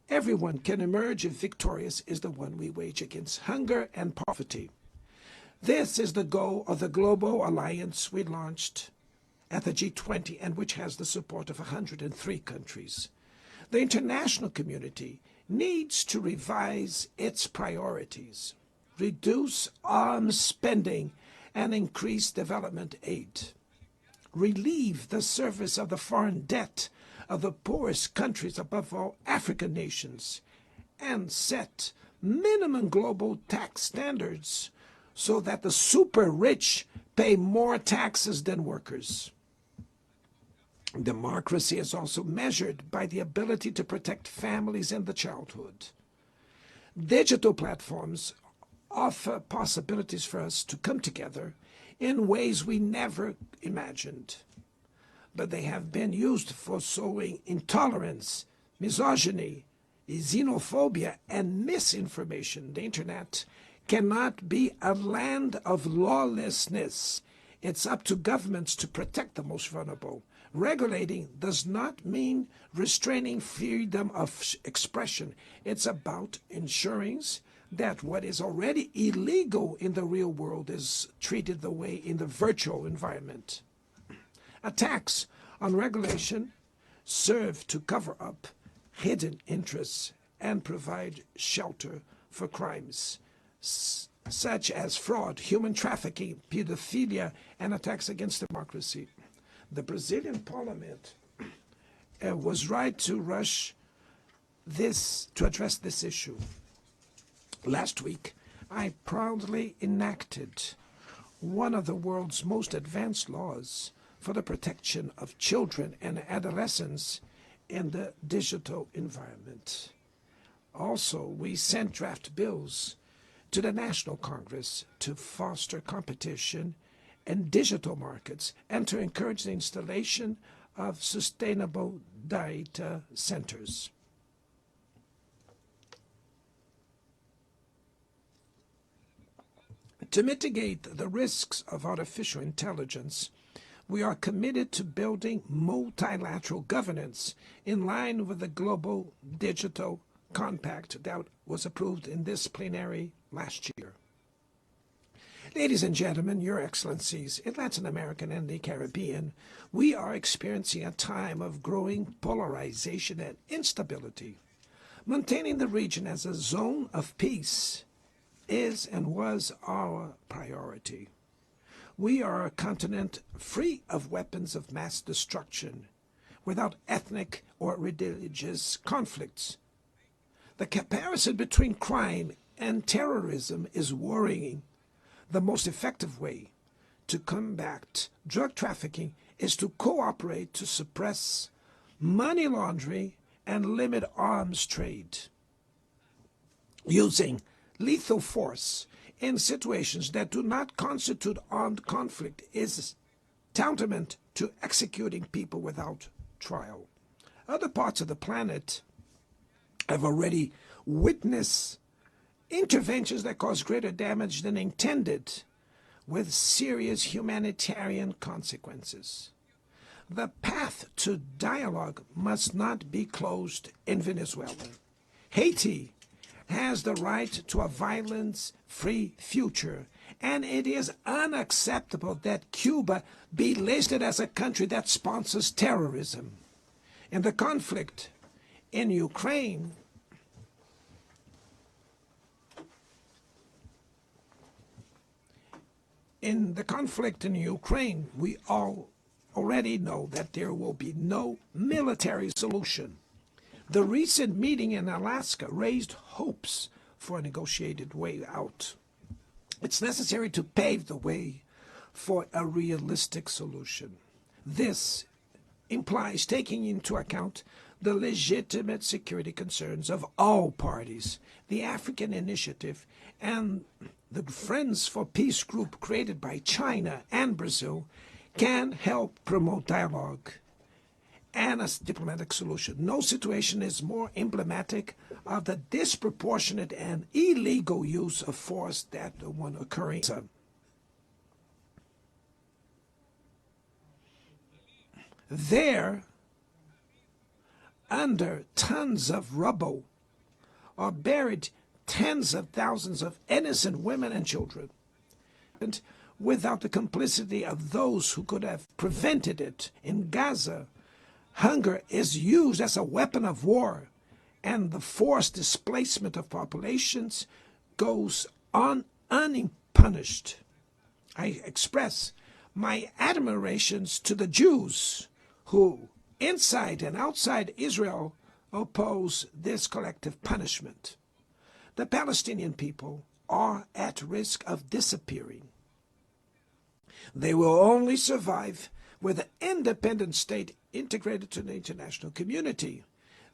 everyone can emerge victorious is the one we wage against hunger and poverty. This is the goal of the global alliance we launched at the G20 and which has the support of 103 countries. The international community needs to revise its priorities, reduce arms spending, and increase development aid. Relieve the service of the foreign debt of the poorest countries, above all African nations, and set minimum global tax standards so that the super rich pay more taxes than workers. Democracy is also measured by the ability to protect families in the childhood. Digital platforms offer possibilities for us to come together in ways we never imagined. But they have been used for sowing intolerance, misogyny, xenophobia, and misinformation. The internet cannot be a land of lawlessness. It's up to governments to protect the most vulnerable. Regulating does not mean restraining freedom of expression. It's about ensuring that what is already illegal in the real world is treated the way in the virtual environment. Attacks on regulation serve to cover up hidden interests and provide shelter for crimes such as fraud, human trafficking, pedophilia, and attacks against democracy. The Brazilian parliament was right to rush to address this issue. Last week, I proudly enacted one of the world's most advanced laws for the protection of children and adolescents in the digital environment. Also, we sent draft bills to the National Congress to foster competition and digital markets, and to encourage the installation of sustainable data centers. To mitigate the risks of artificial intelligence, we are committed to building multilateral governance in line with the Global Digital Compact that was approved in this plenary last year. Ladies and gentlemen, Your Excellencies, in Latin America and the Caribbean, we are experiencing a time of growing polarization and instability. Maintaining the region as a zone of peace is and was our priority. We are a continent free of weapons of mass destruction, without ethnic or religious conflicts. The comparison between crime and terrorism is worrying. The most effective way to combat drug trafficking is to cooperate to suppress money laundering and limit arms trade. Using lethal force in situations that do not constitute armed conflict is tantamount to executing people without trial. Other parts of the planet have already witnessed interventions that cause greater damage than intended, with serious humanitarian consequences. The path to dialogue must not be closed in Venezuela. Haiti has the right to a violence-free future, and it is unacceptable that Cuba be listed as a country that sponsors terrorism. In the conflict in Ukraine, we all already know that there will be no military solution. The recent meeting in Alaska raised hopes for a negotiated way out. It's necessary to pave the way for a realistic solution. This implies taking into account the legitimate security concerns of all parties. The African Initiative and the Friends for Peace group created by China and Brazil can help promote dialogue and a diplomatic solution. No situation is more emblematic of the disproportionate and illegal use of force that the one occurring. There, under tons of rubble, are buried tens of thousands of innocent women and children, and without the complicity of those who could have prevented it. In Gaza, hunger is used as a weapon of war, and the forced displacement of populations goes on unpunished. I express my admirations to the Jews who, inside and outside Israel, oppose this collective punishment. The Palestinian people are at risk of disappearing. They will only survive with an independent state integrated to the international community.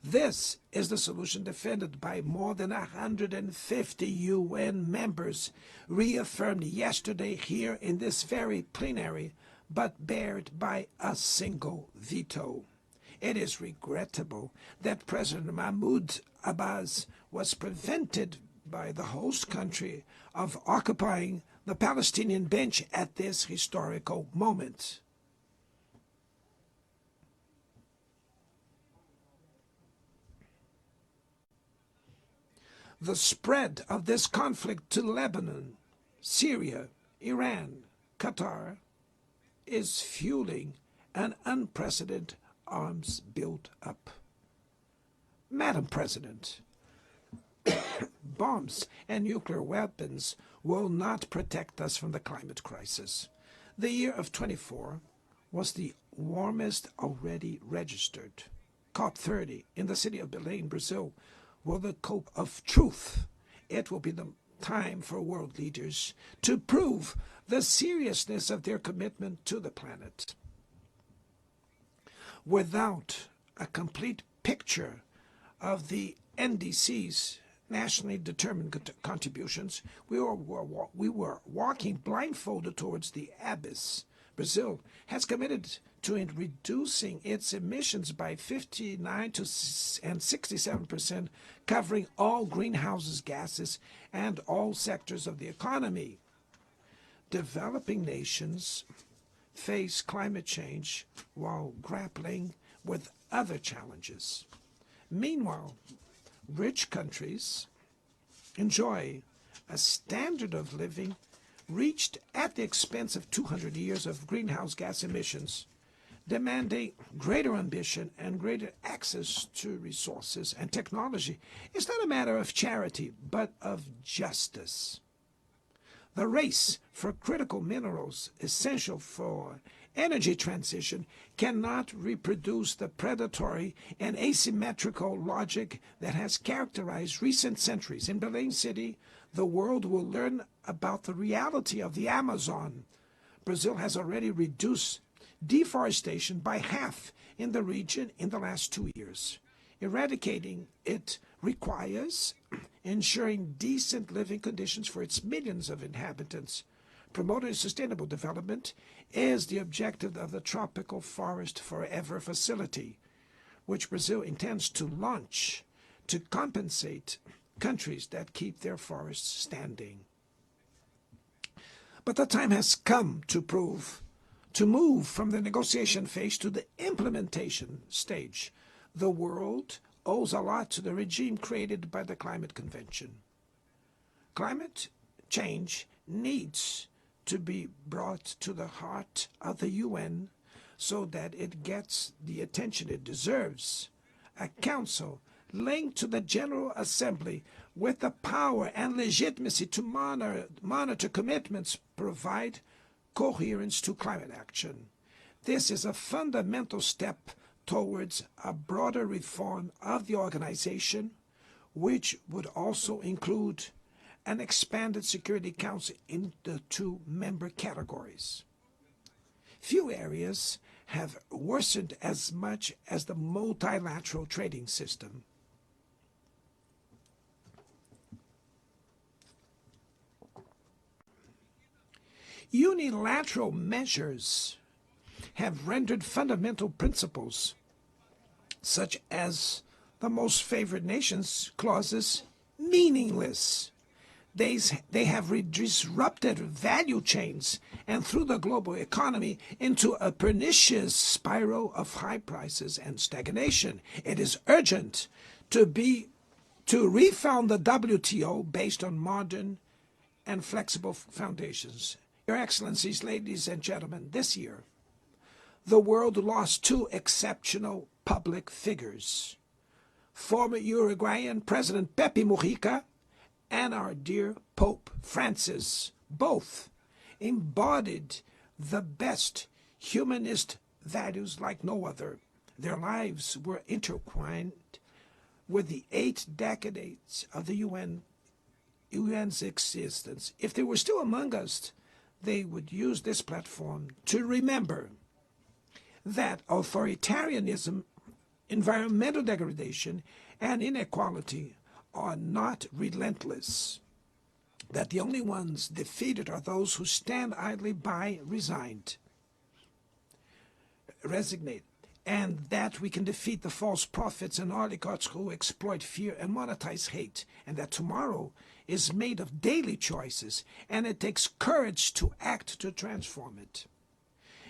This is the solution defended by more than 150 UN members, reaffirmed yesterday here in this very plenary, but barred by a single veto. It is regrettable that President Mahmoud Abbas was prevented by the host country of occupying the Palestinian bench at this historical moment. The spread of this conflict to Lebanon, Syria, Iran, Qatar is fueling an unprecedented arms build-up. Madam President, bombs and nuclear weapons will not protect us from the climate crisis. The year of 24 was the warmest already registered. COP30 in the city of Belém, Brazil, will the COP of truth. It will be the time for world leaders to prove the seriousness of their commitment to the planet. Without a complete picture of the NDCs, nationally determined contributions, we were walking blindfolded towards the abyss. Brazil has committed to reducing its emissions by 59 and 67%, covering all greenhouse gases and all sectors of the economy. Developing nations face climate change while grappling with other challenges. Meanwhile, rich countries enjoy a standard of living reached at the expense of 200 years of greenhouse gas emissions, demanding greater ambition and greater access to resources and technology. It's not a matter of charity, but of justice. The race for critical minerals essential for energy transition cannot reproduce the predatory and asymmetrical logic that has characterized recent centuries. In Belém City, the world will learn about the reality of the Amazon. Brazil has already reduced deforestation by half in the region in the last 2 years. Eradicating it requires ensuring decent living conditions for its millions of inhabitants. Promoting sustainable development is the objective of the Tropical Forest Forever facility, which Brazil intends to launch to compensate countries that keep their forests standing. But the time has come to move from the negotiation phase to the implementation stage. The world owes a lot to the regime created by the Climate Convention. Climate change needs to be brought to the heart of the UN so that it gets the attention it deserves. A council linked to the General Assembly with the power and legitimacy to monitor commitments provide coherence to climate action. This is a fundamental step towards a broader reform of the organization, which would also include an expanded Security Council in the 2 member categories. Few areas have worsened as much as the multilateral trading system. Unilateral measures have rendered fundamental principles, such as the most favored nations clauses, meaningless. They have disrupted value chains and threw the global economy into a pernicious spiral of high prices and stagnation. It is urgent to refound the WTO based on modern and flexible foundations. Your Excellencies, ladies and gentlemen, this year, the world lost 2 exceptional public figures. Former Uruguayan President Pepe Mujica and our dear Pope Francis, both embodied the best humanist values like no other. Their lives were intertwined with the 8 decades of the UN's existence. If they were still among us, they would use this platform to remember that authoritarianism, environmental degradation, and inequality are not relentless, that the only ones defeated are those who stand idly by, resigned, and that we can defeat the false prophets and oligarchs who exploit fear and monetize hate, and that tomorrow is made of daily choices, and it takes courage to act to transform it.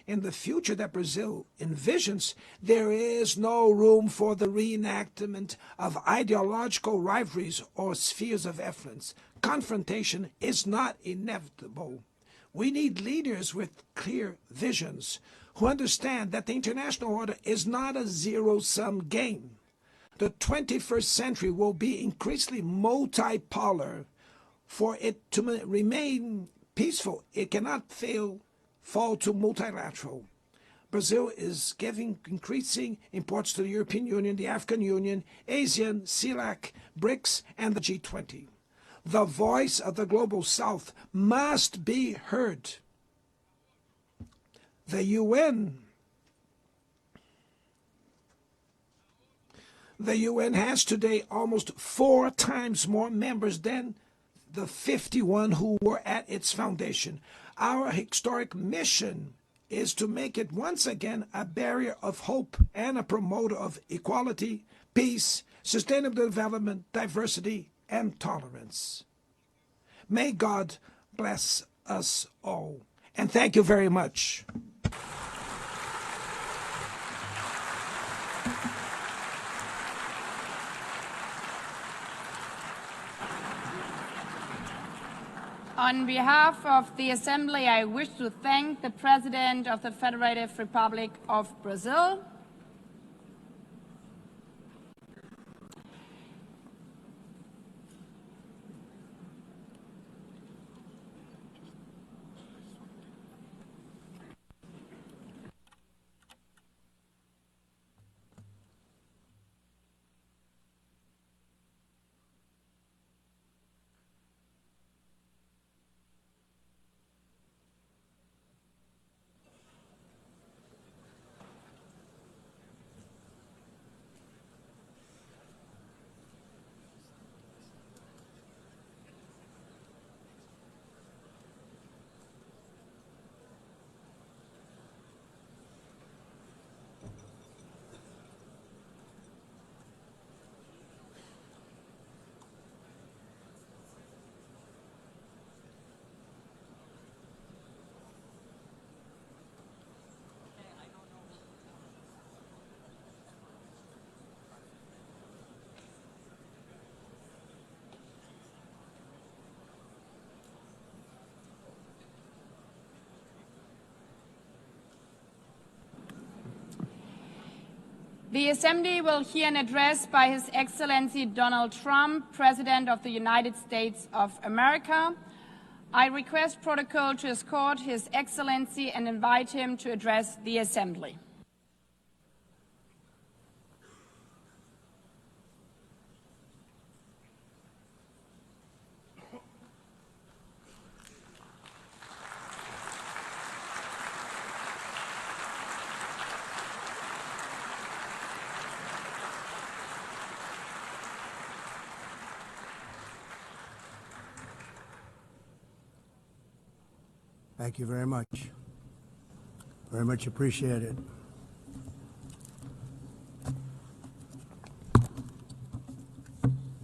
In the future that Brazil envisions, there is no room for the reenactment of ideological rivalries or spheres of influence. Confrontation is not inevitable. We need leaders with clear visions who understand that the international order is not a zero-sum game. The 21st century will be increasingly multipolar. For it to remain peaceful, it cannot fall to multilateral. Brazil is giving increasing importance to the European Union, the African Union, ASEAN, CELAC, BRICS, and the G20. The voice of the Global South must be heard. The UN The UN has today almost 4 times more members than the 51 who were at its foundation. Our historic mission is to make it once again a barrier of hope and a promoter of equality, peace, sustainable development, diversity, and tolerance. May God bless us all. And thank you very much. On behalf of the Assembly, I wish to thank the President of the Federative Republic of Brazil, The Assembly will hear an address by His Excellency Donald Trump, President of the United States of America. I request protocol to escort His Excellency and invite him to address the Assembly. Thank you very much. Very much appreciated.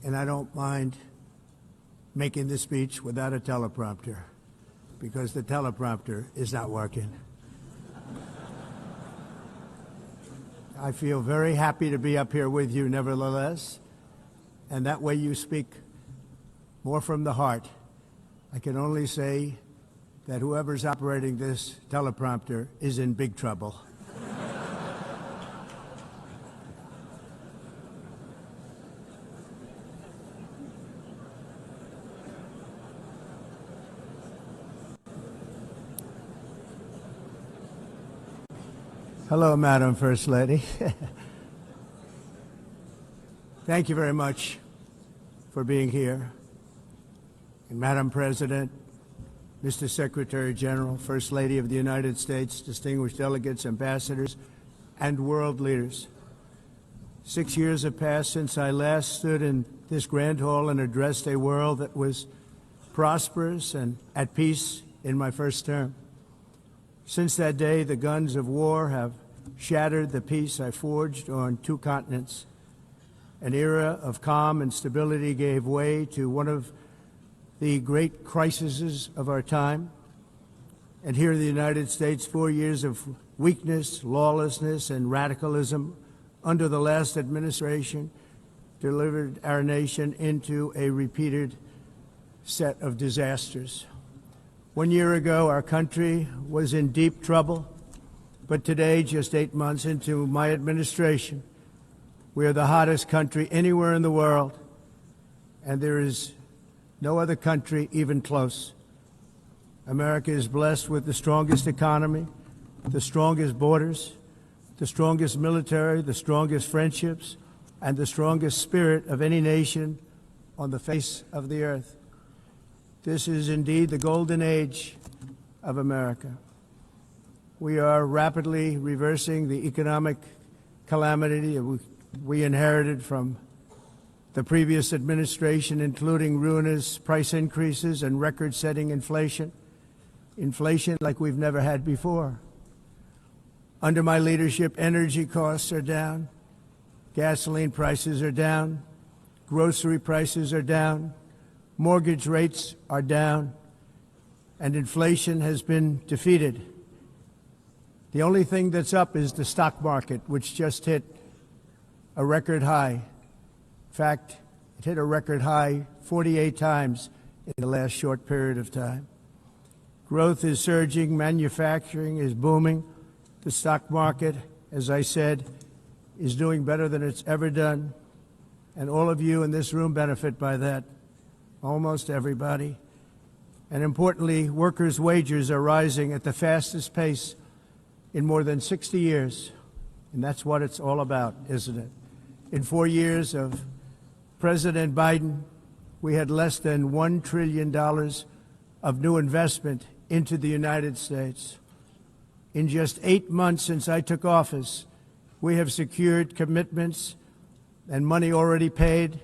And I don't mind making this speech without a teleprompter, because the teleprompter is not working. I feel very happy to be up here with you nevertheless, and that way you speak more from the heart. I can only say that whoever's operating this teleprompter is in big trouble. Hello, Madam First Lady. Thank you very much for being here. And Madam President, Mr. Secretary General, First Lady of the United States, distinguished delegates, ambassadors, and world leaders. 6 years have passed since I last stood in this grand hall and addressed a world that was prosperous and at peace in my first term. Since that day, the guns of war have shattered the peace I forged on 2 continents. An era of calm and stability gave way to one of the great crises of our time. And here in the United States, 4 years of weakness, lawlessness, and radicalism under the last administration delivered our nation into a repeated set of disasters. 1 year ago, our country was in deep trouble, but today, just 8 months into my administration, we are the hottest country anywhere in the world, and there is no other country even close. America is blessed with the strongest economy, the strongest borders, the strongest military, the strongest friendships, and the strongest spirit of any nation on the face of the earth. This is indeed the golden age of America. We are rapidly reversing the economic calamity we inherited from the previous administration, including ruinous price increases and record-setting inflation like we've never had before. Under my leadership, energy costs are down, gasoline prices are down, grocery prices are down, mortgage rates are down, and inflation has been defeated. The only thing that's up is the stock market, which just hit a record high. In fact, it hit a record high 48 times in the last short period of time. Growth is surging, manufacturing is booming. The stock market, as I said, is doing better than it's ever done. And all of you in this room benefit by that, almost everybody. And importantly, workers' wages are rising at the fastest pace in more than 60 years. And that's what it's all about, isn't it? In 4 years of President Biden, we had less than $1 trillion of new investment into the United States. In just 8 months since I took office, we have secured commitments and money already paid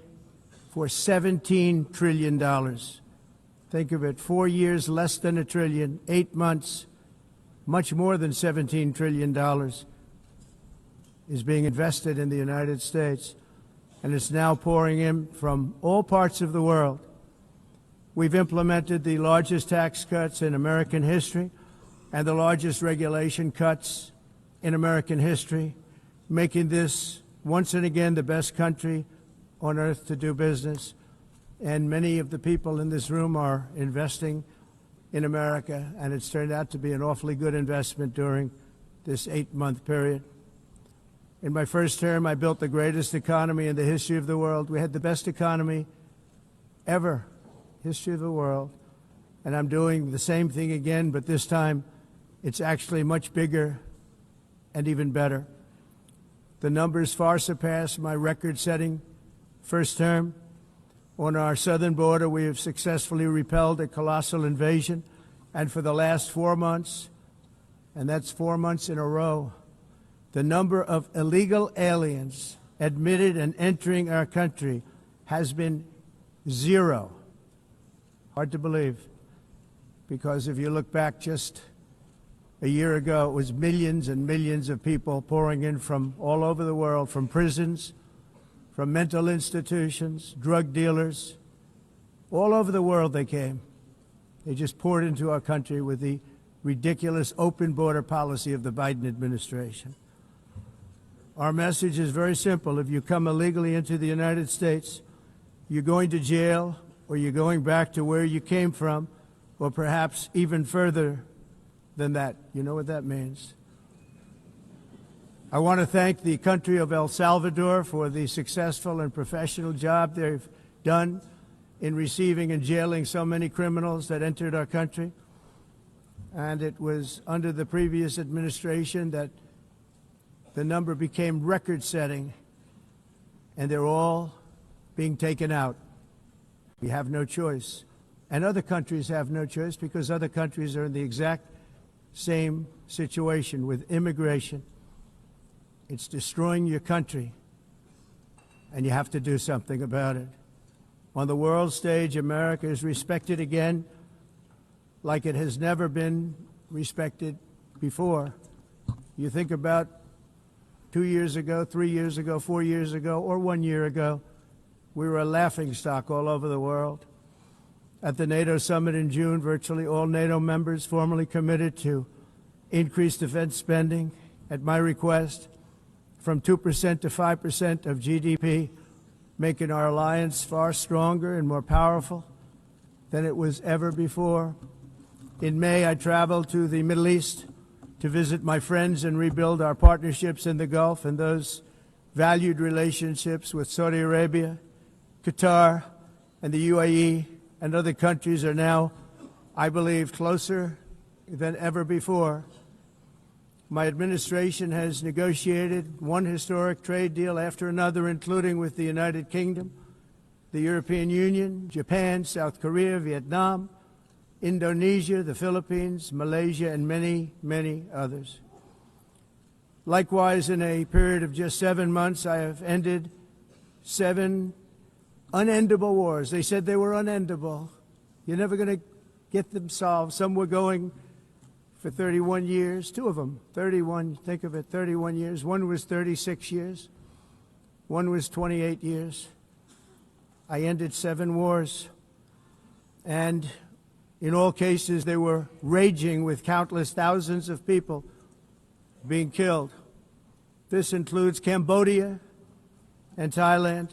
for $17 trillion. Think of it, 4 years, less than $1 trillion, 8 months, much more than $17 trillion is being invested in the United States, and it's now pouring in from all parts of the world. We've implemented the largest tax cuts in American history and the largest regulation cuts in American history, making this once and again the best country on earth to do business. And many of the people in this room are investing in America, and it's turned out to be an awfully good investment during this 8-month period. In my first term, I built the greatest economy in the history of the world. We had the best economy ever, history of the world. And I'm doing the same thing again, but this time it's actually much bigger and even better. The numbers far surpass my record-setting first term. On our southern border, we have successfully repelled a colossal invasion. And for the last 4 months, and that's 4 months in a row, the number of illegal aliens admitted and entering our country has been 0. Hard to believe, because if you look back just a year ago, it was millions and millions of people pouring in from all over the world, from prisons, from mental institutions, drug dealers. All over the world they came. They just poured into our country with the ridiculous open border policy of the Biden administration. Our message is very simple. If you come illegally into the United States, you're going to jail, or you're going back to where you came from, or perhaps even further than that. You know what that means. I want to thank the country of El Salvador for the successful and professional job they've done in receiving and jailing so many criminals that entered our country. And it was under the previous administration that the number became record-setting, and they're all being taken out. We have no choice. And other countries have no choice, because other countries are in the exact same situation with immigration. It's destroying your country, and you have to do something about it. On the world stage, America is respected again like it has never been respected before. You think about 2 years ago, 3 years ago, 4 years ago, or 1 year ago, we were a laughingstock all over the world. At the NATO summit in June, virtually all NATO members formally committed to increase defense spending at my request from 2% to 5% of GDP, making our alliance far stronger and more powerful than it was ever before. In May, I traveled to the Middle East to visit my friends and rebuild our partnerships in the Gulf and those valued relationships with Saudi Arabia, Qatar, and the UAE, and other countries are now, I believe, closer than ever before. My administration has negotiated one historic trade deal after another, including with the United Kingdom, the European Union, Japan, South Korea, Vietnam, Indonesia, the Philippines, Malaysia, and many, many others. Likewise, in a period of just 7 months, I have ended 7 unendable wars. They said they were unendable. You're never going to get them solved. Some were going for 31 years, 2 of them, 31, think of it, 31 years. One was 36 years. One was 28 years. I ended 7 wars. And in all cases, they were raging with countless thousands of people being killed. This includes Cambodia and Thailand,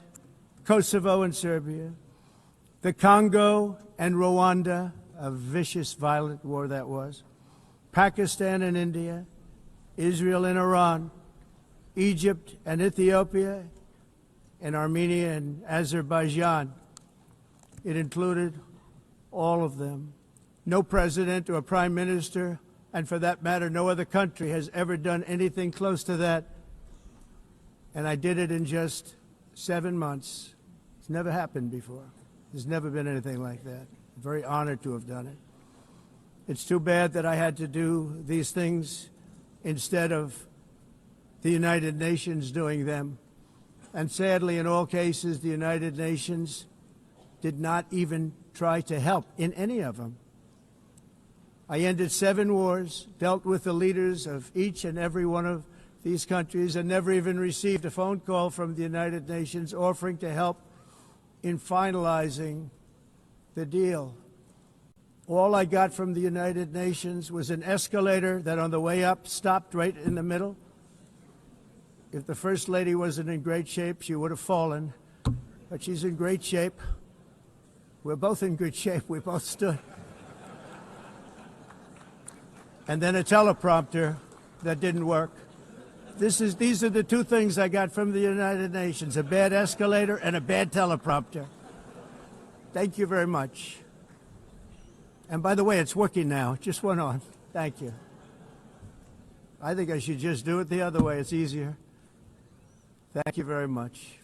Kosovo and Serbia, the Congo and Rwanda, a vicious, violent war that was, Pakistan and India, Israel and Iran, Egypt and Ethiopia, and Armenia and Azerbaijan. It included all of them. No president or prime minister, and for that matter, no other country has ever done anything close to that. And I did it in just 7 months. It's never happened before. There's never been anything like that. I'm very honored to have done it. It's too bad that I had to do these things instead of the United Nations doing them. And sadly, in all cases, the United Nations did not even try to help in any of them. I ended 7 wars, dealt with the leaders of each and every one of these countries, and never even received a phone call from the United Nations offering to help in finalizing the deal. All I got from the United Nations was an escalator that on the way up stopped right in the middle. If the First Lady wasn't in great shape, she would have fallen, but she's in great shape. We're both in good shape. We both stood. And then a teleprompter that didn't work. These are the 2 things I got from the United Nations, a bad escalator and a bad teleprompter. Thank you very much. And by the way, it's working now. It just went on. Thank you. I think I should just do it the other way. It's easier. Thank you very much.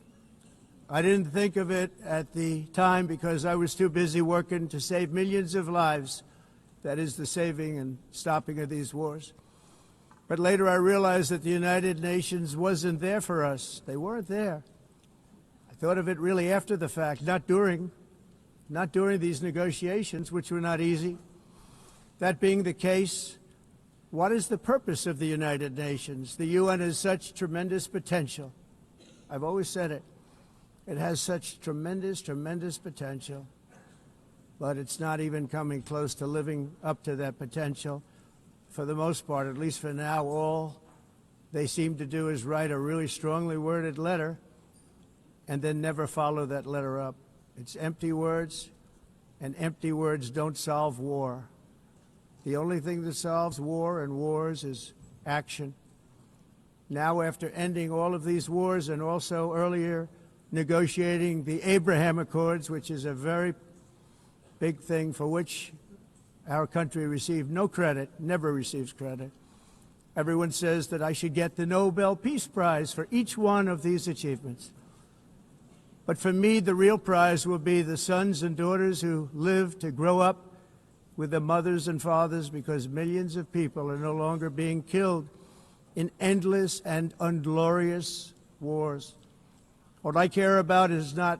I didn't think of it at the time because I was too busy working to save millions of lives. That is the saving and stopping of these wars. But later I realized that the United Nations wasn't there for us. They weren't there. I thought of it really after the fact, not during these negotiations, which were not easy. That being the case, what is the purpose of the United Nations? The UN has such tremendous potential. I've always said it. It has such tremendous, tremendous potential, but it's not even coming close to living up to that potential. For the most part, at least for now, all they seem to do is write a really strongly worded letter and then never follow that letter up. It's empty words, and empty words don't solve war. The only thing that solves war and wars is action. Now, after ending all of these wars and also earlier negotiating the Abraham Accords, which is a very big thing for which our country received no credit, never receives credit. Everyone says that I should get the Nobel Peace Prize for each one of these achievements. But for me, the real prize will be the sons and daughters who live to grow up with the mothers and fathers, because millions of people are no longer being killed in endless and unglorious wars. What I care about is not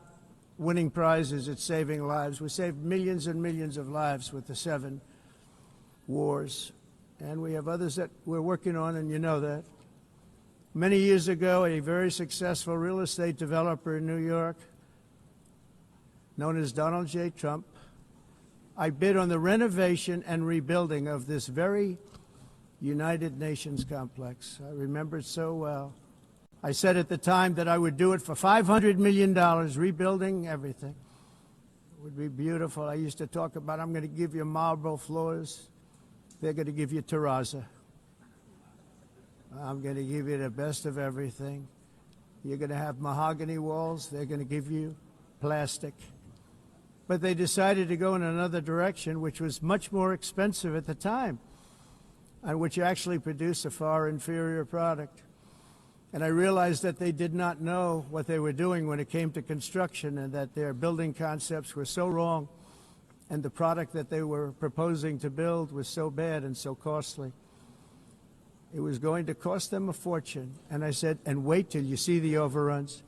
winning prizes, it's saving lives. We saved millions and millions of lives with the 7 wars. And we have others that we're working on, and you know that. Many years ago, a very successful real estate developer in New York, known as Donald J. Trump, I bid on the renovation and rebuilding of this very United Nations complex. I remember it so well. I said at the time that I would do it for $500 million, rebuilding everything. It would be beautiful. I used to talk about, I'm going to give you marble floors. They're going to give you terrazzo. I'm going to give you the best of everything. You're going to have mahogany walls. They're going to give you plastic. But they decided to go in another direction, which was much more expensive at the time, and which actually produced a far inferior product. And I realized that they did not know what they were doing when it came to construction, and that their building concepts were so wrong, and the product that they were proposing to build was so bad and so costly. it was going to cost them a fortune. And I said, and wait till you see the overruns.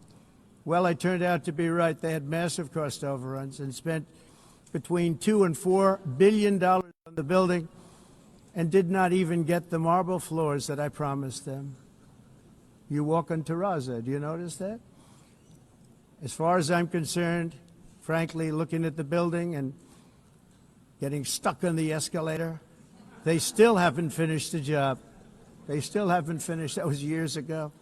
Well, I turned out to be right. They had massive cost overruns and spent between $2 and $4 billion on the building and did not even get the marble floors that I promised them. You walk on terrazzo. Do you notice that? As far as I'm concerned, frankly, looking at the building and getting stuck on the escalator, they still haven't finished the job. They still haven't finished. That was years ago.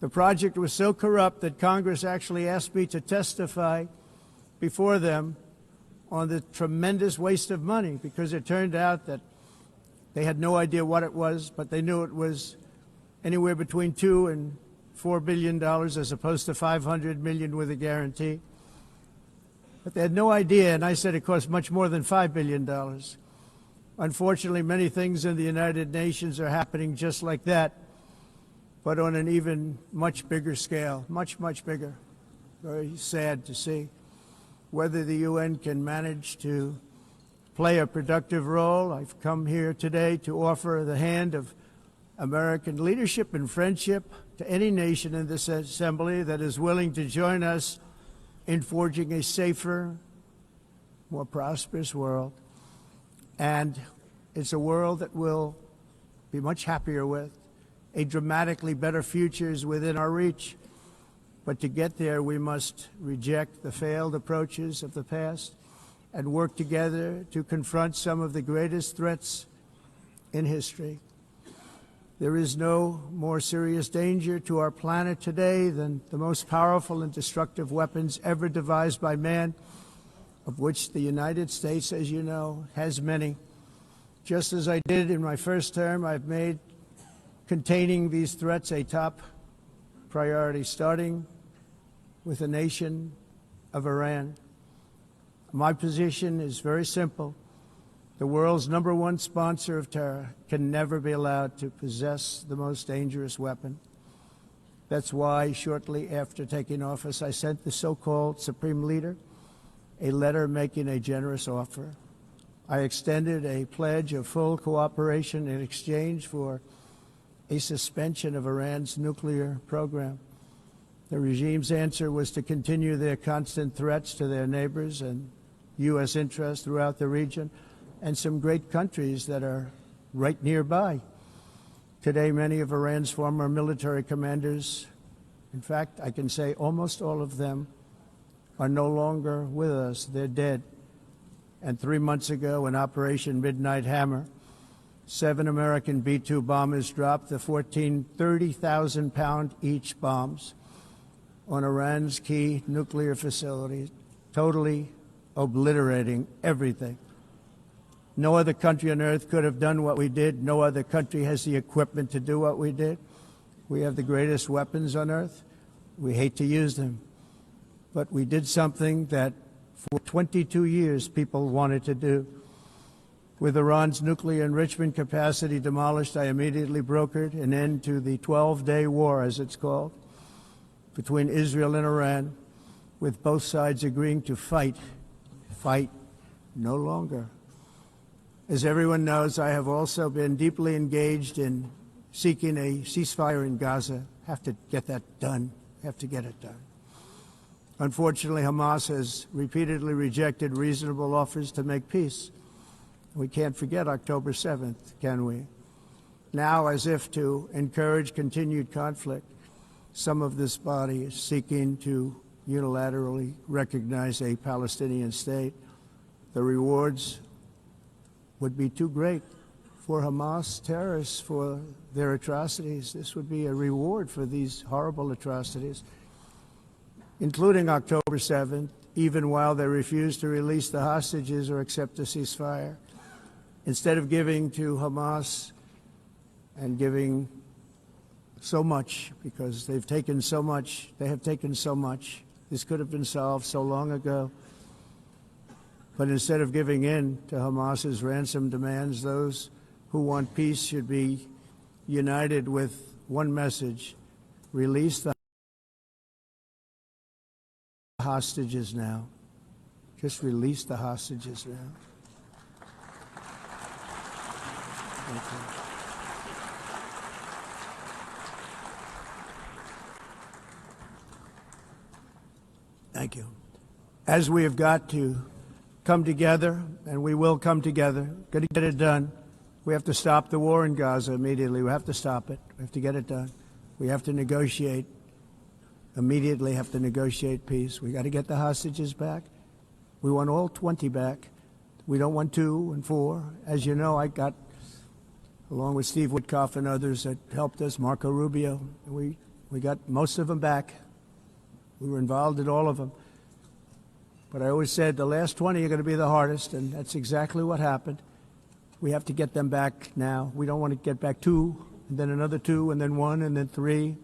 The project was so corrupt that Congress actually asked me to testify before them on the tremendous waste of money, because it turned out that they had no idea what it was, but they knew it was anywhere between $2 and $4 billion as opposed to $500 million with a guarantee. But they had no idea, and I said it cost much more than $5 billion. Unfortunately, many things in the United Nations are happening just like that, but on an even much bigger scale, much, much bigger. Very sad to see. Whether the UN can manage to play a productive role, I've come here today to offer the hand of American leadership and friendship to any nation in this assembly that is willing to join us in forging a safer, more prosperous world. And it's a world that we'll be much happier with. A dramatically better future is within our reach. But to get there, we must reject the failed approaches of the past and work together to confront some of the greatest threats in history. There is no more serious danger to our planet today than the most powerful and destructive weapons ever devised by man, of which the United States, as you know, has many. Just as I did in my first term, I've made containing these threats a top priority, starting with the nation of Iran. My position is very simple. The world's #1 sponsor of terror can never be allowed to possess the most dangerous weapon. That's why, shortly after taking office, I sent the so-called Supreme Leader a letter making a generous offer. I extended a pledge of full cooperation in exchange for a suspension of Iran's nuclear program. The regime's answer was to continue their constant threats to their neighbors and U.S. interests throughout the region, and some great countries that are right nearby. Today, many of Iran's former military commanders, in fact, I can say almost all of them, are no longer with us. They're dead. And 3 months ago, in Operation Midnight Hammer, 7 American B-2 bombers dropped the 14 30,000-pound each bombs on Iran's key nuclear facilities, totally obliterating everything. No other country on earth could have done what we did. No other country has the equipment to do what we did. We have the greatest weapons on earth. We hate to use them. But we did something that for 22 years people wanted to do. With Iran's nuclear enrichment capacity demolished, I immediately brokered an end to the 12-day war, as it's called, between Israel and Iran, with both sides agreeing to fight no longer. As everyone knows, I have also been deeply engaged in seeking a ceasefire in Gaza. Have to get that done. Have to get it done. Unfortunately, Hamas has repeatedly rejected reasonable offers to make peace. We can't forget October 7th, can we? Now, as if to encourage continued conflict, some of this body is seeking to unilaterally recognize a Palestinian state. The rewards would be too great for Hamas terrorists for their atrocities. This would be a reward for these horrible atrocities, including October 7th, even while they refuse to release the hostages or accept a ceasefire. Instead of giving to Hamas and giving so much, because they've taken so much, they have taken so much. This could have been solved so long ago. But instead of giving in to Hamas's ransom demands, those who want peace should be united with one message: release the hostages now. Just release the hostages now. Thank you. Thank you. As we have got to come together, and we will come together, got to get it done. We have to stop the war in Gaza immediately. We have to stop it. We have to get it done. We have to negotiate, immediately have to negotiate peace. We got to get the hostages back. We want all 20 back. We don't want 2 and 4. As you know, I got, along with Steve Witkoff and others that helped us, Marco Rubio, we got most of them back. We were involved in all of them. But I always said the last 20 are going to be the hardest, and that's exactly what happened. We have to get them back now. We don't want to get back 2, and then another 2, and then 1, and then 3.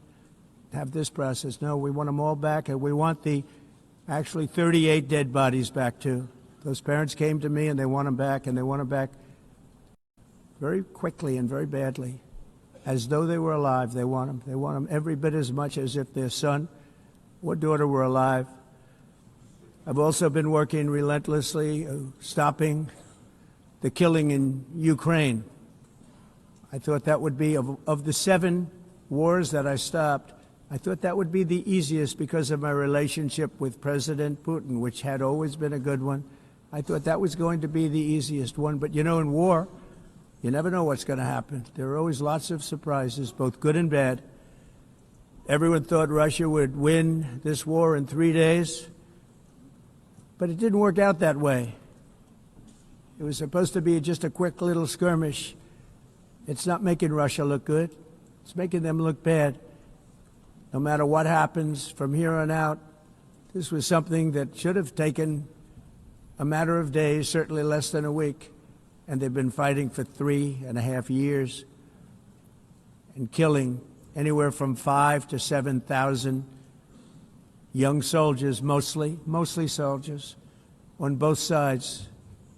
Have this process. No, we want them all back, and we want the actually 38 dead bodies back too. Those parents came to me, and they want them back, and they want them back very quickly and very badly, as though they were alive. They want them. They want them every bit as much as if their son or daughter were alive. I've also been working relentlessly, stopping the killing in Ukraine. I thought that would be, of the 7 wars that I stopped, I thought that would be the easiest because of my relationship with President Putin, which had always been a good one. I thought that was going to be the easiest one. But, you know, in war, you never know what's going to happen. There are always lots of surprises, both good and bad. Everyone thought Russia would win this war in 3 days, but it didn't work out that way. It was supposed to be just a quick little skirmish. It's not making Russia look good. It's making them look bad. No matter what happens from here on out, this was something that should have taken a matter of days, certainly less than a week. And they've been fighting for 3.5 years and killing anywhere from 5,000 to 7,000 young soldiers, mostly soldiers, on both sides,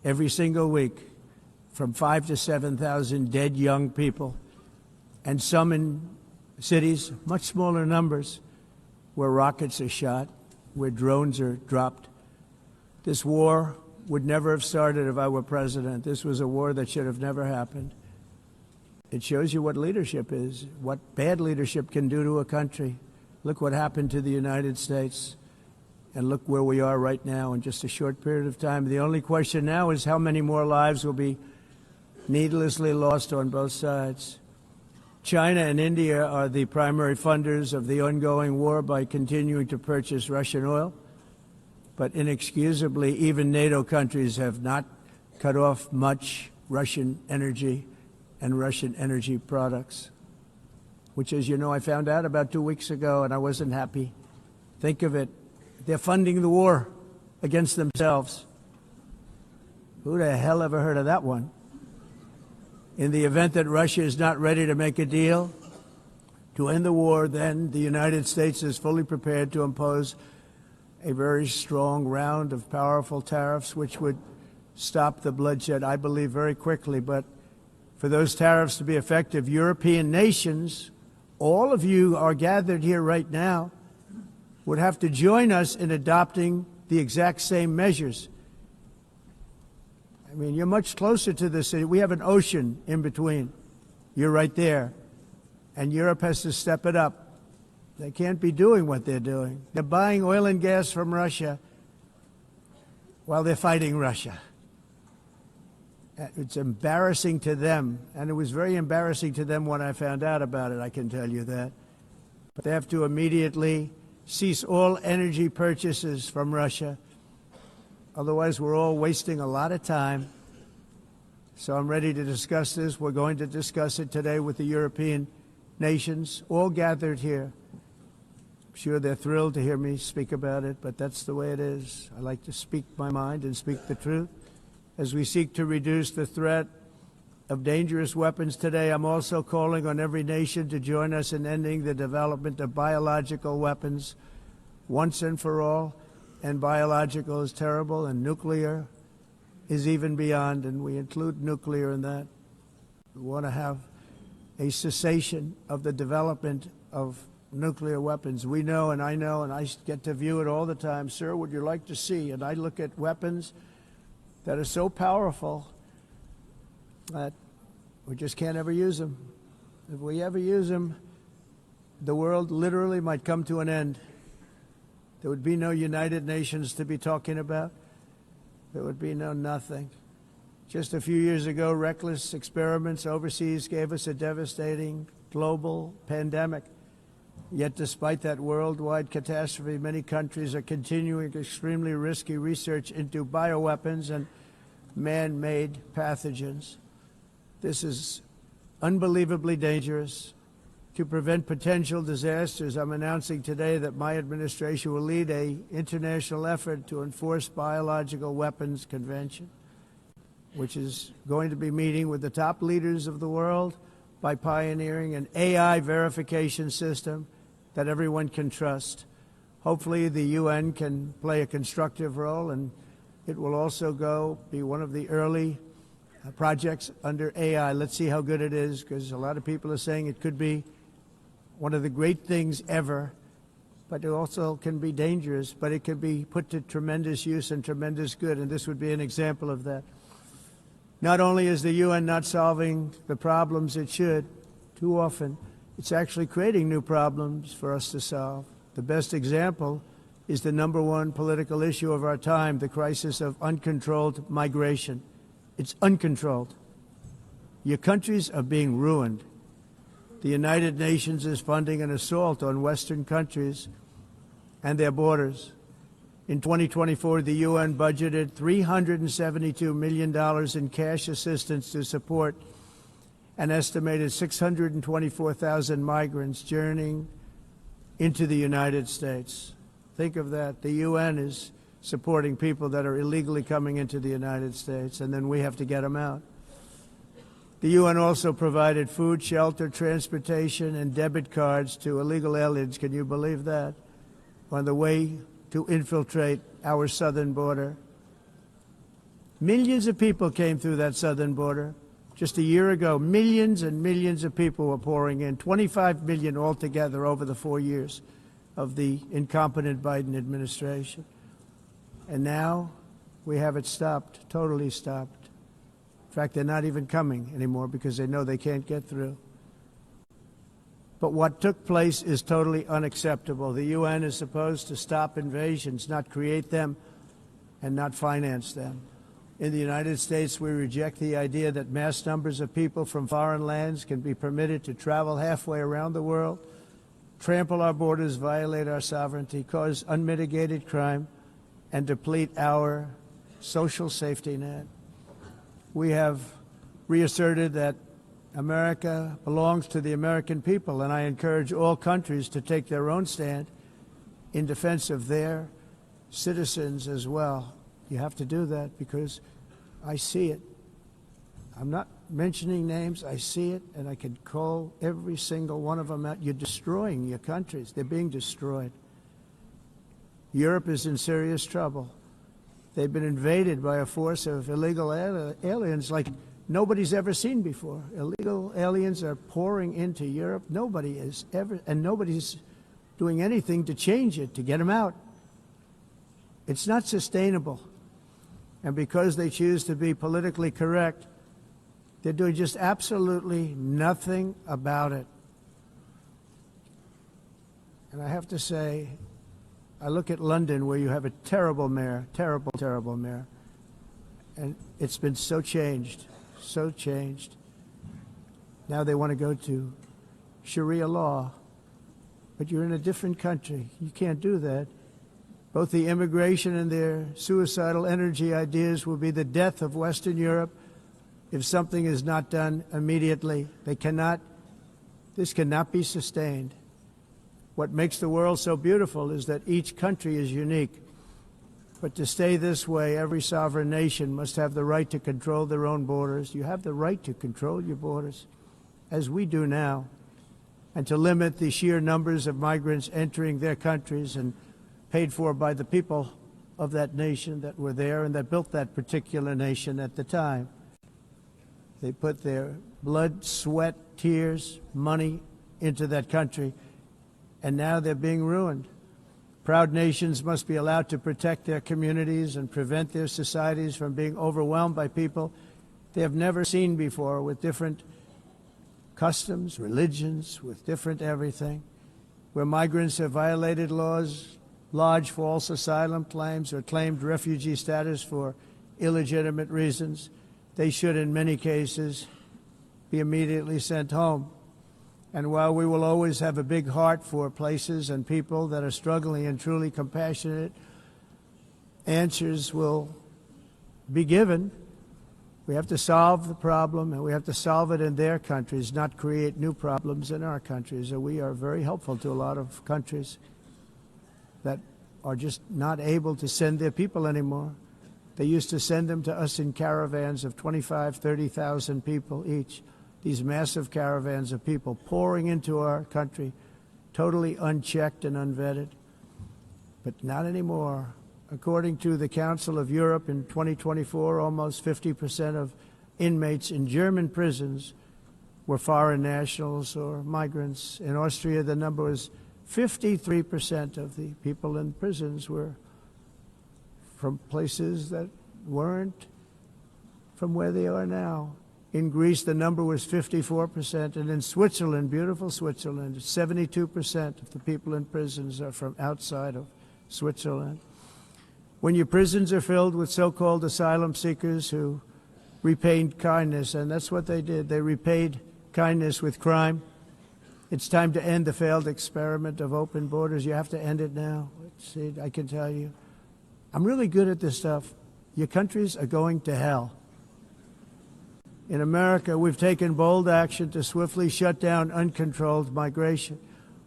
every single week, from 5,000 to 7,000 dead young people, and some in cities, much smaller numbers, where rockets are shot, where drones are dropped. This war would never have started if I were president. This was a war that should have never happened. It shows you what leadership is, what bad leadership can do to a country. Look what happened to the United States, and look where we are right now in just a short period of time. The only question now is how many more lives will be needlessly lost on both sides. China and India are the primary funders of the ongoing war by continuing to purchase Russian oil. But inexcusably, even NATO countries have not cut off much Russian energy and Russian energy products, which, as you know, I found out about 2 weeks ago, and I wasn't happy. Think of it. They're funding the war against themselves. Who the hell ever heard of that one? In the event that Russia is not ready to make a deal to end the war, then the United States is fully prepared to impose a very strong round of powerful tariffs, which would stop the bloodshed, I believe, very quickly. But for those tariffs to be effective, European nations, all of you are gathered here right now, would have to join us in adopting the exact same measures. I mean, you're much closer to the city. We have an ocean in between. You're right there. And Europe has to step it up. They can't be doing what they're doing. They're buying oil and gas from Russia while they're fighting Russia. It's embarrassing to them, and it was very embarrassing to them when I found out about it, I can tell you that. But they have to immediately cease all energy purchases from Russia. Otherwise, we're all wasting a lot of time. So I'm ready to discuss this. We're going to discuss it today with the European nations, all gathered here. I'm sure they're thrilled to hear me speak about it, but that's the way it is. I like to speak my mind and speak the truth. As we seek to reduce the threat of dangerous weapons today, I'm also calling on every nation to join us in ending the development of biological weapons once and for all. And biological is terrible, and nuclear is even beyond, and we include nuclear in that. We want to have a cessation of the development of nuclear weapons. We know, and I get to view it all the time. Sir, would you like to see? And I look at weapons that are so powerful that we just can't ever use them. If we ever use them, the world literally might come to an end. There would be no United Nations to be talking about. There would be no nothing. Just a few years ago, reckless experiments overseas gave us a devastating global pandemic. Yet despite that worldwide catastrophe, many countries are continuing extremely risky research into bioweapons and man-made pathogens. This is unbelievably dangerous. To prevent potential disasters, I'm announcing today that my administration will lead an international effort to enforce Biological Weapons Convention, which is going to be meeting with the top leaders of the world by pioneering an AI verification system that everyone can trust. Hopefully the UN can play a constructive role, and it will also be one of the early projects under AI. Let's see how good it is, because a lot of people are saying it could be one of the great things ever, but it also can be dangerous, but it can be put to tremendous use and tremendous good, and this would be an example of that. Not only is the UN not solving the problems it should, too often, it's actually creating new problems for us to solve. The best example is the #1 political issue of our time, the crisis of uncontrolled migration. It's uncontrolled. Your countries are being ruined. The United Nations is funding an assault on Western countries and their borders. In 2024, the UN budgeted $372 million in cash assistance to support an estimated 624,000 migrants journeying into the United States. Think of that. The UN is supporting people that are illegally coming into the United States, and then we have to get them out. The UN also provided food, shelter, transportation, and debit cards to illegal aliens. Can you believe that? On the way to infiltrate our southern border. Millions of people came through that southern border. Just a year ago, millions and millions of people were pouring in, 25 million altogether over the 4 years of the incompetent Biden administration. And now we have it stopped, totally stopped. In fact, they're not even coming anymore because they know they can't get through. But what took place is totally unacceptable. The UN is supposed to stop invasions, not create them and not finance them. In the United States, we reject the idea that mass numbers of people from foreign lands can be permitted to travel halfway around the world, trample our borders, violate our sovereignty, cause unmitigated crime, and deplete our social safety net. We have reasserted that America belongs to the American people, and I encourage all countries to take their own stand in defense of their citizens as well. You have to do that because I see it. I'm not mentioning names. I see it, and I can call every single one of them out. You're destroying your countries. They're being destroyed. Europe is in serious trouble. They've been invaded by a force of illegal aliens like nobody's ever seen before. Illegal aliens are pouring into Europe. Nobody is ever, and nobody's doing anything to change it, to get them out. It's not sustainable. And because they choose to be politically correct, they're doing just absolutely nothing about it. And I have to say, I look at London, where you have a terrible mayor, terrible, terrible mayor, and it's been so changed, so changed. Now they want to go to Sharia law, but you're in a different country. You can't do that. Both the immigration and their suicidal energy ideas will be the death of Western Europe if something is not done immediately. This cannot be sustained. What makes the world so beautiful is that each country is unique. But to stay this way, every sovereign nation must have the right to control their own borders. You have the right to control your borders, as we do now, and to limit the sheer numbers of migrants entering their countries and paid for by the people of that nation that were there and that built that particular nation at the time. They put their blood, sweat, tears, money into that country, and now they're being ruined. Proud nations must be allowed to protect their communities and prevent their societies from being overwhelmed by people they have never seen before, with different customs, religions, with different everything. Where migrants have violated laws, lodge false asylum claims or claimed refugee status for illegitimate reasons, they should, in many cases, be immediately sent home. And while we will always have a big heart for places and people that are struggling and truly compassionate, answers will be given. We have to solve the problem, and we have to solve it in their countries, not create new problems in our countries. And we are very helpful to a lot of countries that are just not able to send their people anymore. They used to send them to us in caravans of 25,000, 30,000 people each. These massive caravans of people pouring into our country, totally unchecked and unvetted. But not anymore. According to the Council of Europe in 2024, almost 50% of inmates in German prisons were foreign nationals or migrants. In Austria, the number was 53% of the people in prisons were from places that weren't from where they are now. In Greece, the number was 54%, and in Switzerland, beautiful Switzerland, 72% of the people in prisons are from outside of Switzerland. When your prisons are filled with so-called asylum seekers who repaid kindness, and that's what they did, they repaid kindness with crime, it's time to end the failed experiment of open borders. You have to end it now. See, I can tell you. I'm really good at this stuff. Your countries are going to hell. In America, we've taken bold action to swiftly shut down uncontrolled migration.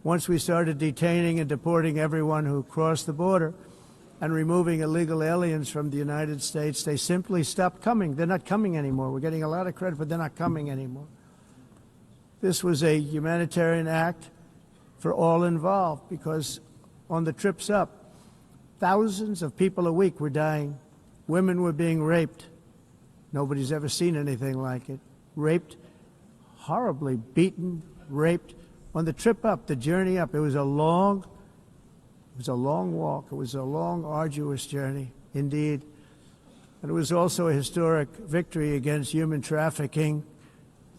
Once we started detaining and deporting everyone who crossed the border and removing illegal aliens from the United States, they simply stopped coming. They're not coming anymore. We're getting a lot of credit, but they're not coming anymore. This was a humanitarian act for all involved, because on the trips up, thousands of people a week were dying. Women were being raped. Nobody's ever seen anything like it. Raped, horribly beaten, raped. On the trip up, the journey up, it was a long walk. It was a long, arduous journey, indeed. And it was also a historic victory against human trafficking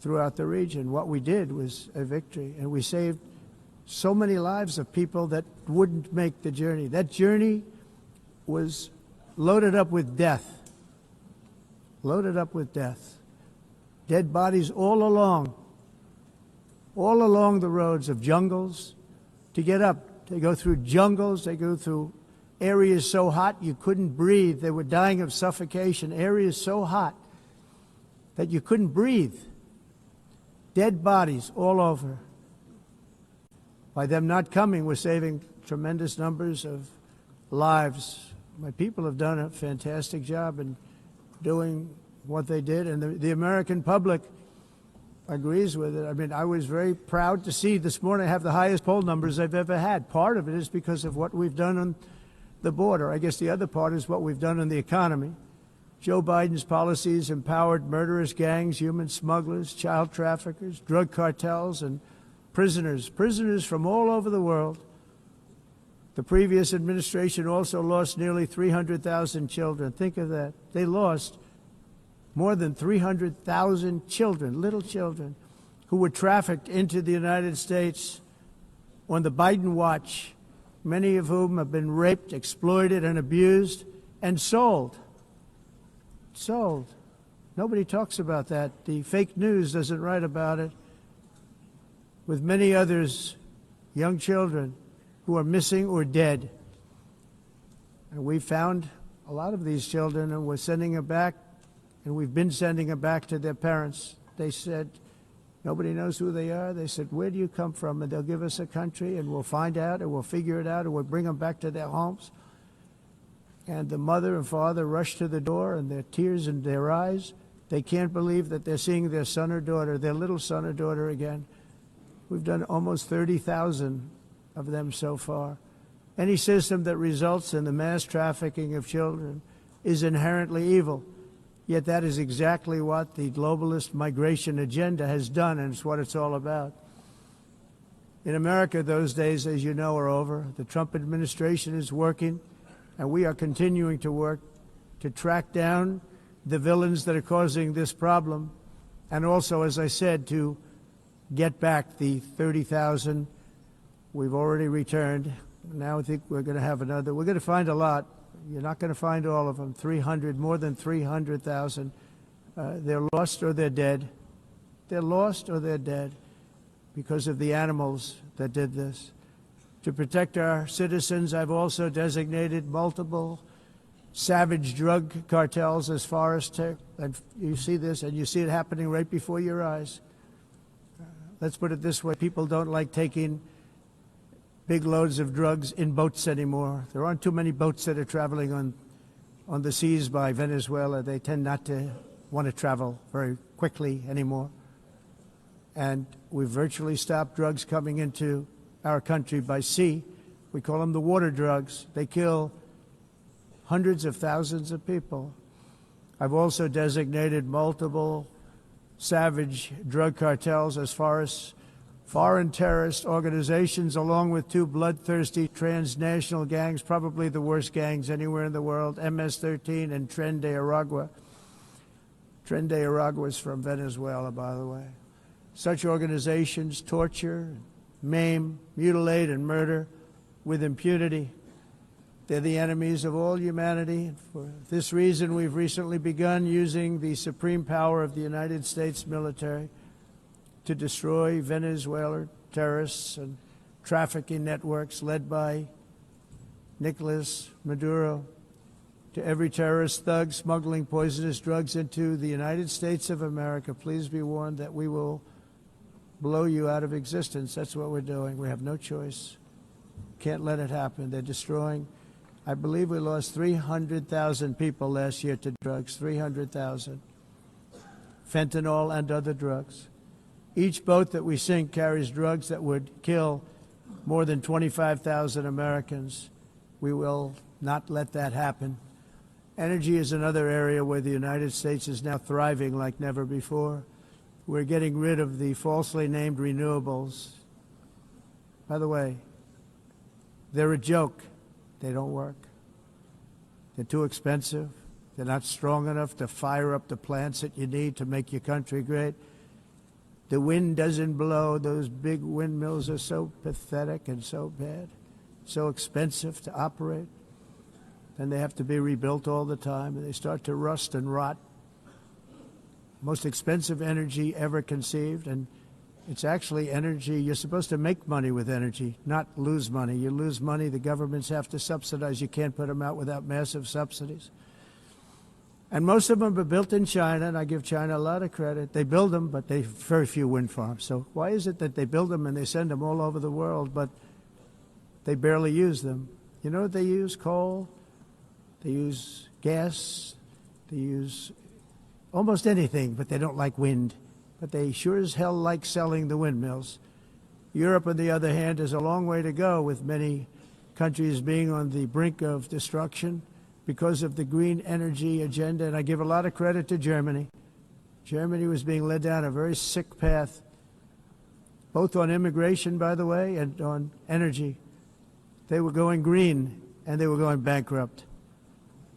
throughout the region. What we did was a victory, and we saved so many lives of people that wouldn't make the journey. That journey was loaded up with death. Loaded up with death. Dead bodies all along the roads of jungles. To get up, they go through jungles, they go through areas so hot you couldn't breathe. They were dying of suffocation, areas so hot that you couldn't breathe. Dead bodies all over. By them not coming, we're saving tremendous numbers of lives. My people have done a fantastic job in doing what they did, and the American public agrees with it. I mean, I was very proud to see this morning I have the highest poll numbers I've ever had. Part of it is because of what we've done on the border. I guess the other part is what we've done in the economy. Joe Biden's policies empowered murderous gangs, human smugglers, child traffickers, drug cartels, and prisoners from all over the world. The previous administration also lost nearly 300,000 children. Think of that. They lost more than 300,000 children, little children, who were trafficked into the United States on the Biden watch, many of whom have been raped, exploited, and abused, and sold. Sold. Nobody talks about that. The fake news doesn't write about it. With many others, young children who are missing or dead. And we found a lot of these children, and we're sending them back, and we've been sending them back to their parents. They said, nobody knows who they are. They said, where do you come from? And they'll give us a country, and we'll find out, and we'll figure it out, and we'll bring them back to their homes. And the mother and father rush to the door, and their tears in their eyes. They can't believe that they're seeing their son or daughter, their little son or daughter again. We've done almost 30,000 of them so far. Any system that results in the mass trafficking of children is inherently evil. Yet that is exactly what the globalist migration agenda has done, and it's what it's all about. In America, those days, as you know, are over. The Trump administration is working, and we are continuing to work to track down the villains that are causing this problem, and also, as I said, to get back the 30,000 we've already returned, Now I think we're going to have another. We're going to find a lot. You're not going to find all of them. 300, more than 300,000. They're lost or they're dead. They're lost or they're dead because of the animals that did this. To protect our citizens, I've also designated multiple savage drug cartels as Forrest took. And you see this, and you see it happening right before your eyes. Let's put it this way. People don't like taking big loads of drugs in boats anymore. There aren't too many boats that are traveling on the seas by Venezuela. They tend not to want to travel very quickly anymore. And we've virtually stopped drugs coming into our country by sea. We call them the water drugs. They kill hundreds of thousands of people. I've also designated multiple savage drug cartels as far as foreign terrorist organizations, along with two bloodthirsty transnational gangs, probably the worst gangs anywhere in the world, MS-13 and Tren de Aragua. Tren de Aragua is from Venezuela, by the way. Such organizations torture, maim, mutilate, and murder with impunity. They're the enemies of all humanity. And for this reason, we've recently begun using the supreme power of the United States military to destroy Venezuelan terrorists and trafficking networks led by Nicolas Maduro. To every terrorist thug smuggling poisonous drugs into the United States of America, please be warned that we will blow you out of existence. That's what we're doing. We have no choice. Can't let it happen. They're destroying. I believe we lost 300,000 people last year to drugs, 300,000. Fentanyl and other drugs. Each boat that we sink carries drugs that would kill more than 25,000 Americans. We will not let that happen. Energy is another area where the United States is now thriving like never before. We're getting rid of the falsely named renewables. By the way, they're a joke. They don't work. They're too expensive. They're not strong enough to fire up the plants that you need to make your country great. The wind doesn't blow. Those big windmills are so pathetic and so bad, so expensive to operate. And they have to be rebuilt all the time, and they start to rust and rot. Most expensive energy ever conceived, and it's actually energy. You're supposed to make money with energy, not lose money. You lose money, the governments have to subsidize. You can't put them out without massive subsidies. And most of them are built in China, and I give China a lot of credit. They build them, but they very few wind farms. So why is it that they build them and they send them all over the world, but they barely use them? You know what they use? Coal. They use gas. They use almost anything, but they don't like wind. But they sure as hell like selling the windmills. Europe, on the other hand, has a long way to go, with many countries being on the brink of destruction because of the green energy agenda. And I give a lot of credit to Germany. Germany was being led down a very sick path, both on immigration, by the way, and on energy. They were going green, and they were going bankrupt.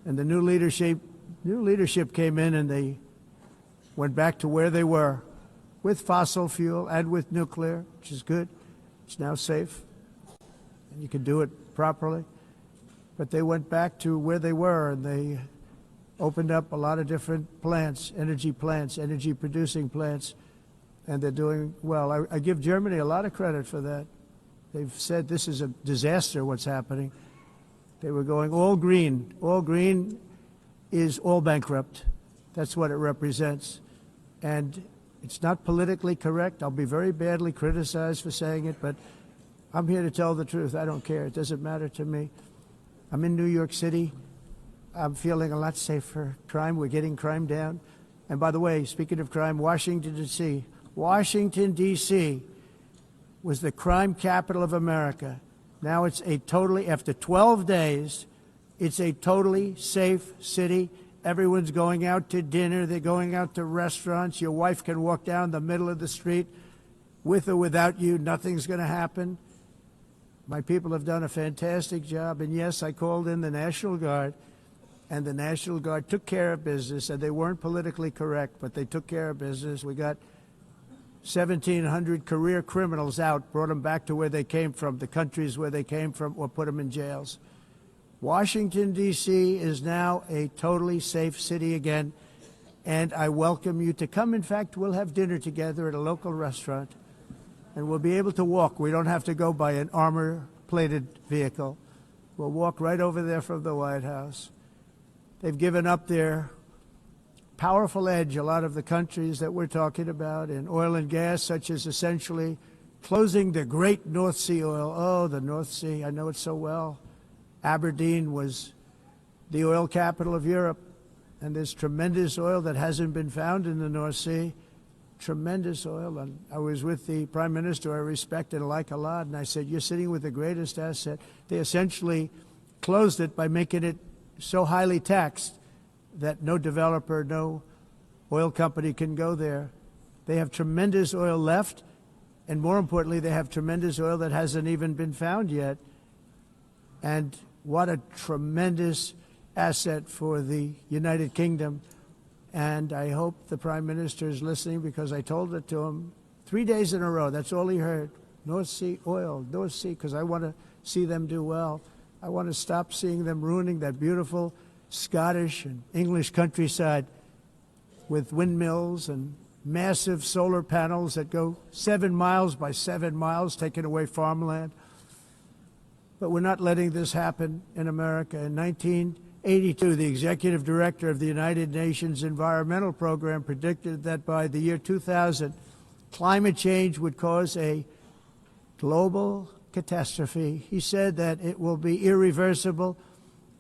And the new leadership came in, and they went back to where they were, with fossil fuel and with nuclear, which is good. It's now safe, and you can do it properly. But they went back to where they were, and they opened up a lot of different plants, energy-producing plants, and they're doing well. I give Germany a lot of credit for that. They've said this is a disaster, what's happening. They were going all green. All green is all bankrupt. That's what it represents. And it's not politically correct. I'll be very badly criticized for saying it, but I'm here to tell the truth. I don't care. It doesn't matter to me. I'm in New York City. I'm feeling a lot safer. Crime, we're getting crime down. And by the way, speaking of crime, Washington, D.C. Washington, D.C. was the crime capital of America. Now it's a totally, after 12 days, it's a totally safe city. Everyone's going out to dinner. They're going out to restaurants. Your wife can walk down the middle of the street with or without you. Nothing's going to happen. My people have done a fantastic job. And yes, I called in the National Guard, and the National Guard took care of business, and they weren't politically correct, but they took care of business. We got 1,700 career criminals out, brought them back to where they came from, the countries where they came from, or put them in jails. Washington, D.C. is now a totally safe city again, and I welcome you to come. In fact, we'll have dinner together at a local restaurant, and we'll be able to walk. We don't have to go by an armor-plated vehicle. We'll walk right over there from the White House. They've given up their powerful edge, a lot of the countries that we're talking about, in oil and gas, such as essentially closing the great North Sea oil. Oh, the North Sea, I know it so well. Aberdeen was the oil capital of Europe, and there's tremendous oil that hasn't been found in the North Sea. Tremendous oil. And I was with the Prime Minister I respect and like a lot, and I said, you're sitting with the greatest asset. They essentially closed it by making it so highly taxed that no developer, no oil company can go there. They have tremendous oil left, and more importantly, they have tremendous oil that hasn't even been found yet. And what a tremendous asset for the United Kingdom. And I hope the Prime Minister is listening, because I told it to him 3 days in a row. That's all he heard. North Sea oil, North Sea, because I want to see them do well. I want to stop seeing them ruining that beautiful Scottish and English countryside with windmills and massive solar panels that go 7 miles by 7 miles, taking away farmland. But we're not letting this happen in America. In 1982, the executive director of the United Nations Environmental Program predicted that by the year 2000, climate change would cause a global catastrophe. He said that it will be irreversible,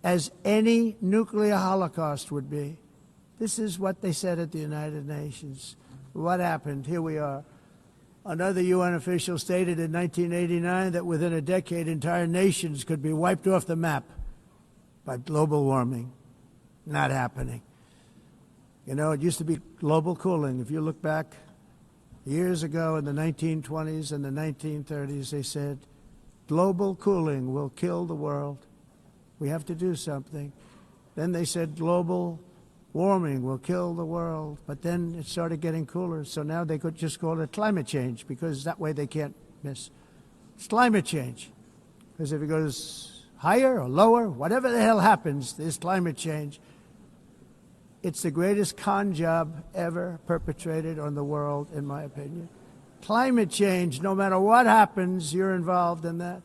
as any nuclear holocaust would be. This is what they said at the United Nations. What happened? Here we are. Another UN official stated in 1989 that within a decade, entire nations could be wiped off the map by global warming. Not happening. You know, it used to be global cooling. If you look back years ago in the 1920s and the 1930s, they said, global cooling will kill the world. We have to do something. Then they said global warming will kill the world. But then it started getting cooler. So now they could just call it climate change, because that way they can't miss. It's climate change. Because if it goes higher or lower, whatever the hell happens, there's climate change. It's the greatest con job ever perpetrated on the world, in my opinion. Climate change, no matter what happens, you're involved in that.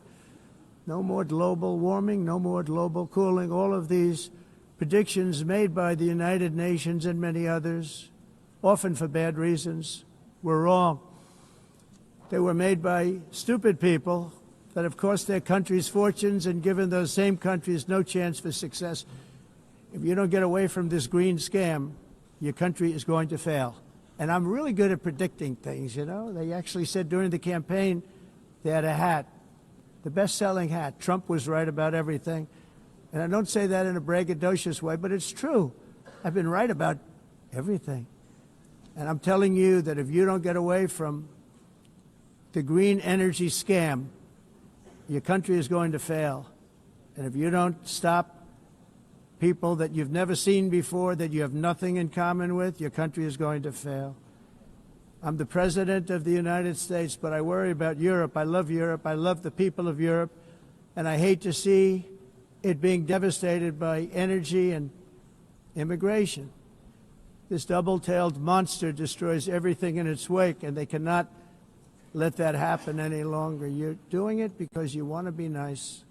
No more global warming, no more global cooling. All of these predictions made by the United Nations and many others, often for bad reasons, were wrong. They were made by stupid people that have cost their countries fortunes and given those same countries no chance for success. If you don't get away from this green scam, your country is going to fail. And I'm really good at predicting things, you know. They actually said during the campaign they had a hat, the best-selling hat. Trump was right about everything. And I don't say that in a braggadocious way, but it's true. I've been right about everything. And I'm telling you that if you don't get away from the green energy scam, your country is going to fail. And if you don't stop people that you've never seen before, that you have nothing in common with, your country is going to fail. I'm the President of the United States, but I worry about Europe. I love Europe. I love the people of Europe. And I hate to see it being devastated by energy and immigration. This double-tailed monster destroys everything in its wake, and they cannot let that happen any longer. You're doing it because you want to be nice.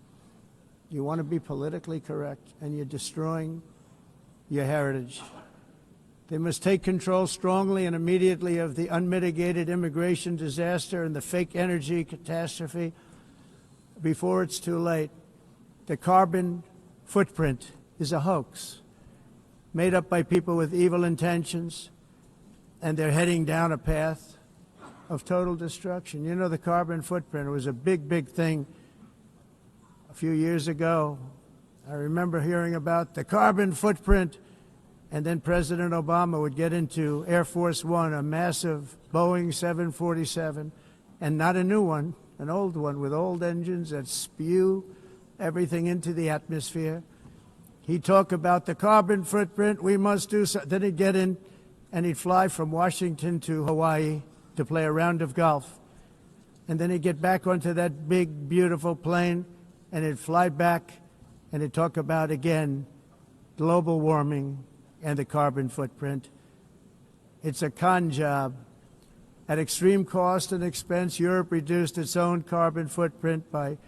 You want to be politically correct, and you're destroying your heritage. They must take control strongly and immediately of the unmitigated immigration disaster and the fake energy catastrophe before it's too late. The carbon footprint is a hoax made up by people with evil intentions, and they're heading down a path of total destruction. You know, the carbon footprint was a big, big thing a few years ago. I remember hearing about the carbon footprint, and then President Obama would get into Air Force One, a massive Boeing 747, and not a new one, an old one with old engines that spew everything into the atmosphere. He'd talk about the carbon footprint, we must do so. Then he'd get in and he'd fly from Washington to Hawaii to play a round of golf. And then he'd get back onto that big, beautiful plane, and he'd fly back, and he'd talk about, again, global warming and the carbon footprint. It's a con job. At extreme cost and expense, Europe reduced its own carbon footprint by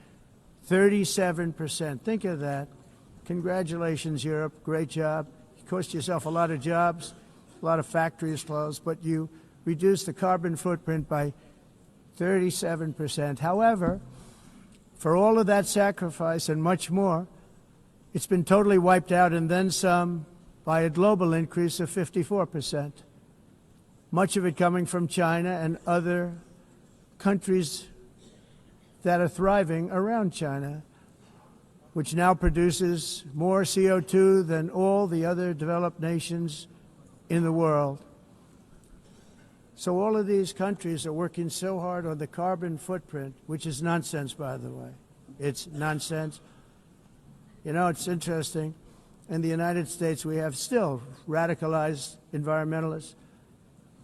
37%. Think of that. Congratulations, Europe. Great job. You cost yourself a lot of jobs, a lot of factories closed, but you reduced the carbon footprint by 37%. However, for all of that sacrifice and much more, it's been totally wiped out and then some by a global increase of 54%. Much of it coming from China and other countries that are thriving around China, which now produces more CO2 than all the other developed nations in the world. So all of these countries are working so hard on the carbon footprint, which is nonsense, by the way. It's nonsense. You know, it's interesting. In the United States, we have still radicalized environmentalists,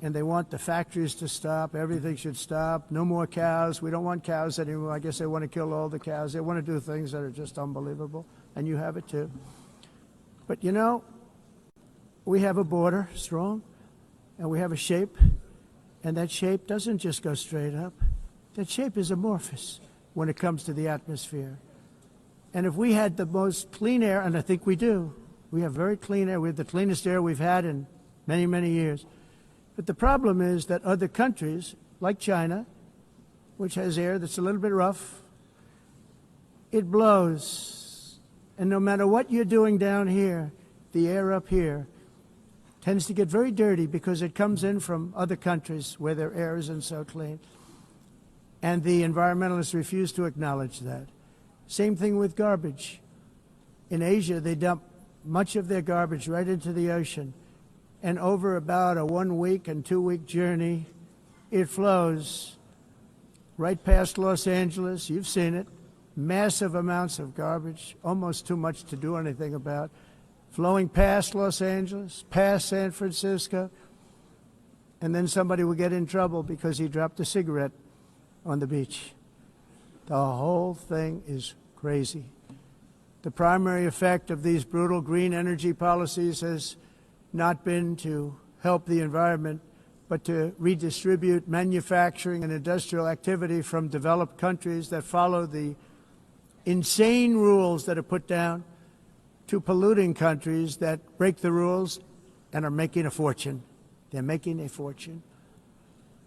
and they want the factories to stop. Everything should stop. No more cows. We don't want cows anymore. I guess they want to kill all the cows. They want to do things that are just unbelievable, and you have it too. But, you know, we have a border, strong, and we have a shape, and that shape doesn't just go straight up. That shape is amorphous when it comes to the atmosphere. And if we had the most clean air, and I think we do, we have very clean air. We have the cleanest air we've had in many, many years. But the problem is that other countries, like China, which has air that's a little bit rough, it blows. And no matter what you're doing down here, the air up here tends to get very dirty because it comes in from other countries where their air isn't so clean. And the environmentalists refuse to acknowledge that. Same thing with garbage. In Asia, they dump much of their garbage right into the ocean. And over about a 1 week and 2 week journey, it flows right past Los Angeles. You've seen it. Massive amounts of garbage, almost too much to do anything about, flowing past Los Angeles, past San Francisco, and then somebody will get in trouble because he dropped a cigarette on the beach. The whole thing is crazy. The primary effect of these brutal green energy policies has not been to help the environment, but to redistribute manufacturing and industrial activity from developed countries that follow the insane rules that are put down to polluting countries that break the rules and are making a fortune. They're making a fortune.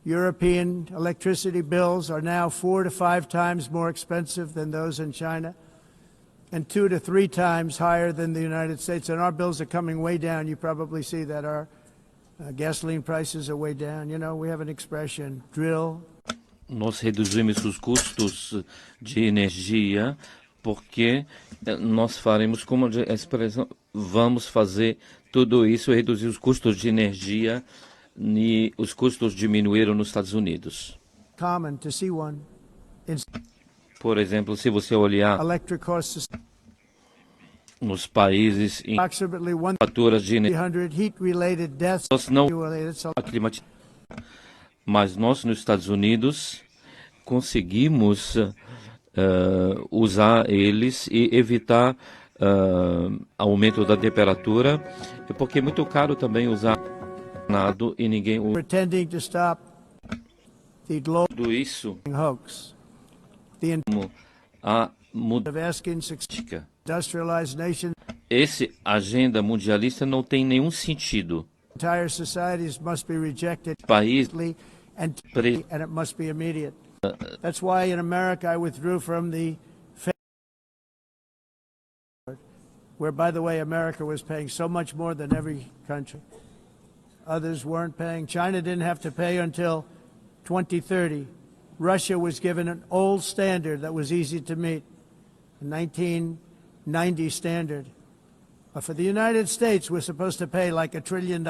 European electricity bills are now 4 to 5 times more expensive than those in China, and 2 to 3 times higher than the United States. And our bills are coming way down. You probably see that our gasoline prices are way down. You know, we have an expression, drill. Nós reduzimos os custos de energia porque nós faremos como a expressão, vamos fazer tudo isso, reduzir os custos de energia, e os custos diminuíram nos Estados Unidos. Common to see one. Por exemplo, se você olhar nos países em faturas de energia, nós não mas nós nos Estados Unidos conseguimos usar eles e evitar aumento da temperatura, porque é muito caro também usar nada e ninguém usa. Tudo isso a mudança. Esse agenda mundialista não tem nenhum sentido. País and it must be immediate. That's why in America I withdrew from the where, by the way, America was paying so much more than every country. Others weren't paying. China didn't have to pay until 2030. Russia was given an old standard that was easy to meet, a 1990 standard. But for the United States, we're supposed to pay like $1 trillion.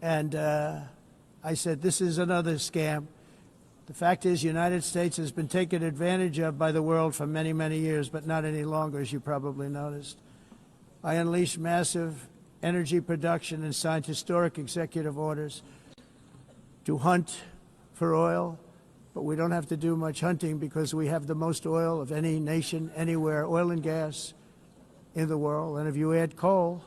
And I said, this is another scam. The fact is, the United States has been taken advantage of by the world for many, many years, but not any longer, as you probably noticed. I unleashed massive energy production and signed historic executive orders to hunt for oil, but we don't have to do much hunting because we have the most oil of any nation anywhere, oil and gas in the world. And if you add coal,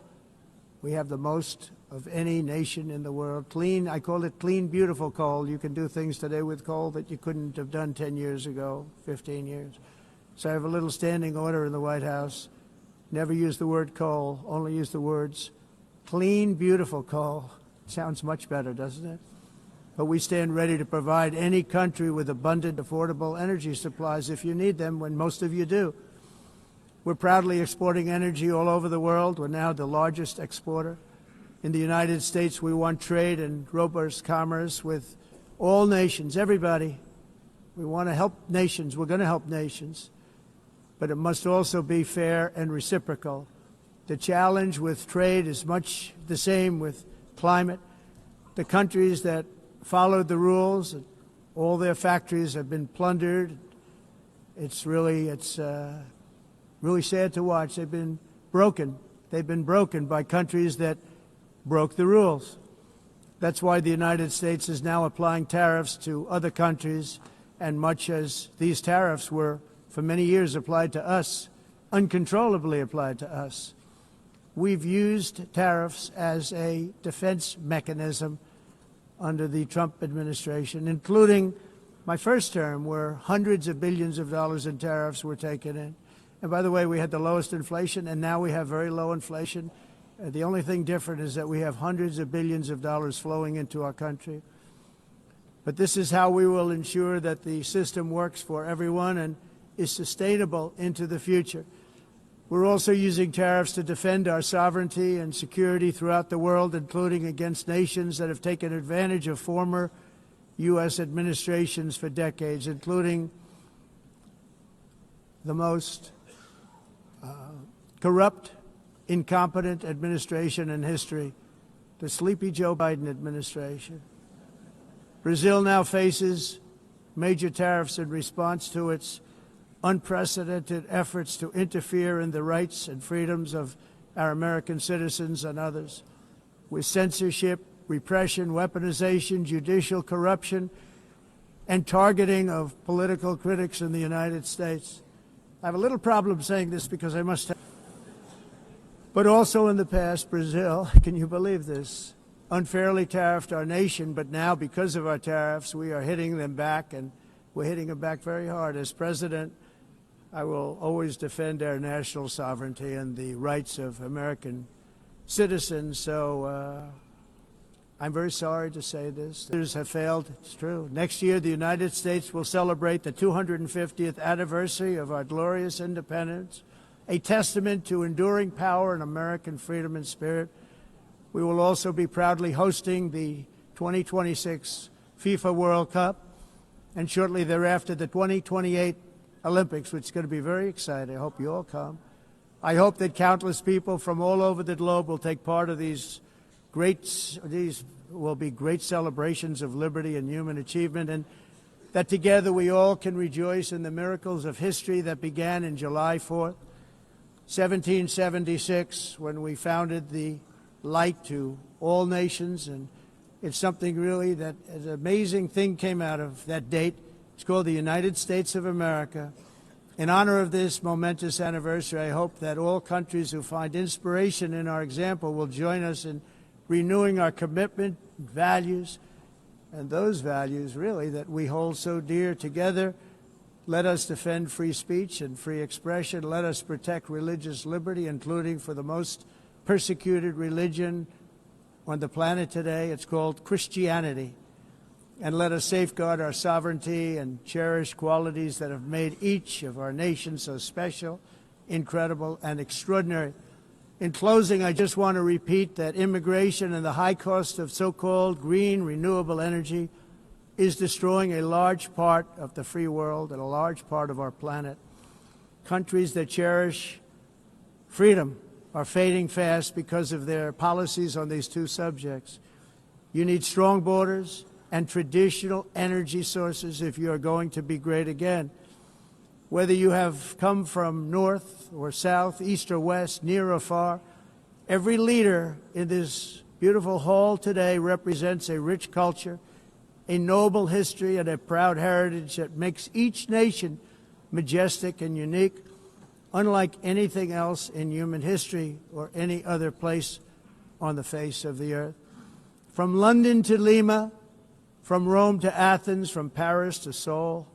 we have the most of any nation in the world. Clean, I call it clean, beautiful coal. You can do things today with coal that you couldn't have done 10 years ago, 15 years. So I have a little standing order in the White House. Never use the word coal, only use the words clean, beautiful coal. Sounds much better, doesn't it? But we stand ready to provide any country with abundant, affordable energy supplies if you need them, when most of you do. We're proudly exporting energy all over the world. We're now the largest exporter. In the United States, we want trade and robust commerce with all nations, everybody. We want to help nations. We're going to help nations. But it must also be fair and reciprocal. The challenge with trade is much the same with climate. The countries that followed the rules, all their factories have been plundered. It's really sad to watch. They've been broken. They've been broken by countries that broke the rules. That's why the United States is now applying tariffs to other countries, and much as these tariffs were for many years applied to us, uncontrollably applied to us. We've used tariffs as a defense mechanism under the Trump administration, including my first term, where hundreds of billions of dollars in tariffs were taken in. And by the way, we had the lowest inflation, and now we have very low inflation. The only thing different is that we have hundreds of billions of dollars flowing into our country. But this is how we will ensure that the system works for everyone and is sustainable into the future. We're also using tariffs to defend our sovereignty and security throughout the world, including against nations that have taken advantage of former U.S. administrations for decades, including the most corrupt, incompetent administration in history, the sleepy Joe Biden administration. Brazil now faces major tariffs in response to its unprecedented efforts to interfere in the rights and freedoms of our American citizens and others, with censorship, repression, weaponization, judicial corruption, and targeting of political critics in the United States. I have a little problem saying this because I must have. But also in the past, Brazil, can you believe this, unfairly tariffed our nation, but now because of our tariffs, we are hitting them back, and we're hitting them back very hard. As president, I will always defend our national sovereignty and the rights of American citizens. So I'm very sorry to say this. Leaders have failed. It's true. Next year, the United States will celebrate the 250th anniversary of our glorious independence, a testament to enduring power and American freedom and spirit. We will also be proudly hosting the 2026 FIFA World Cup, and shortly thereafter the 2028 Olympics, which is going to be very exciting. I hope you all come. I hope that countless people from all over the globe will take part of these will be great celebrations of liberty and human achievement, and that together we all can rejoice in the miracles of history that began in July 4th, 1776, when we founded the light to all nations. And it's something really that an amazing thing came out of that date. It's called the United States of America. In honor of this momentous anniversary, I hope that all countries who find inspiration in our example will join us in renewing our commitment, values, and those values really that we hold so dear together. Let us defend free speech and free expression. Let us protect religious liberty, including for the most persecuted religion on the planet today. It's called Christianity. And let us safeguard our sovereignty and cherish qualities that have made each of our nations so special, incredible, and extraordinary. In closing, I just want to repeat that immigration and the high cost of so-called green renewable energy is destroying a large part of the free world and a large part of our planet. Countries that cherish freedom are fading fast because of their policies on these two subjects. You need strong borders and traditional energy sources if you are going to be great again. Whether you have come from north or south, east or west, near or far, every leader in this beautiful hall today represents a rich culture a noble history and a proud heritage that makes each nation majestic and unique, unlike anything else in human history or any other place on the face of the earth. From London to Lima, from Rome to Athens, from Paris to Seoul,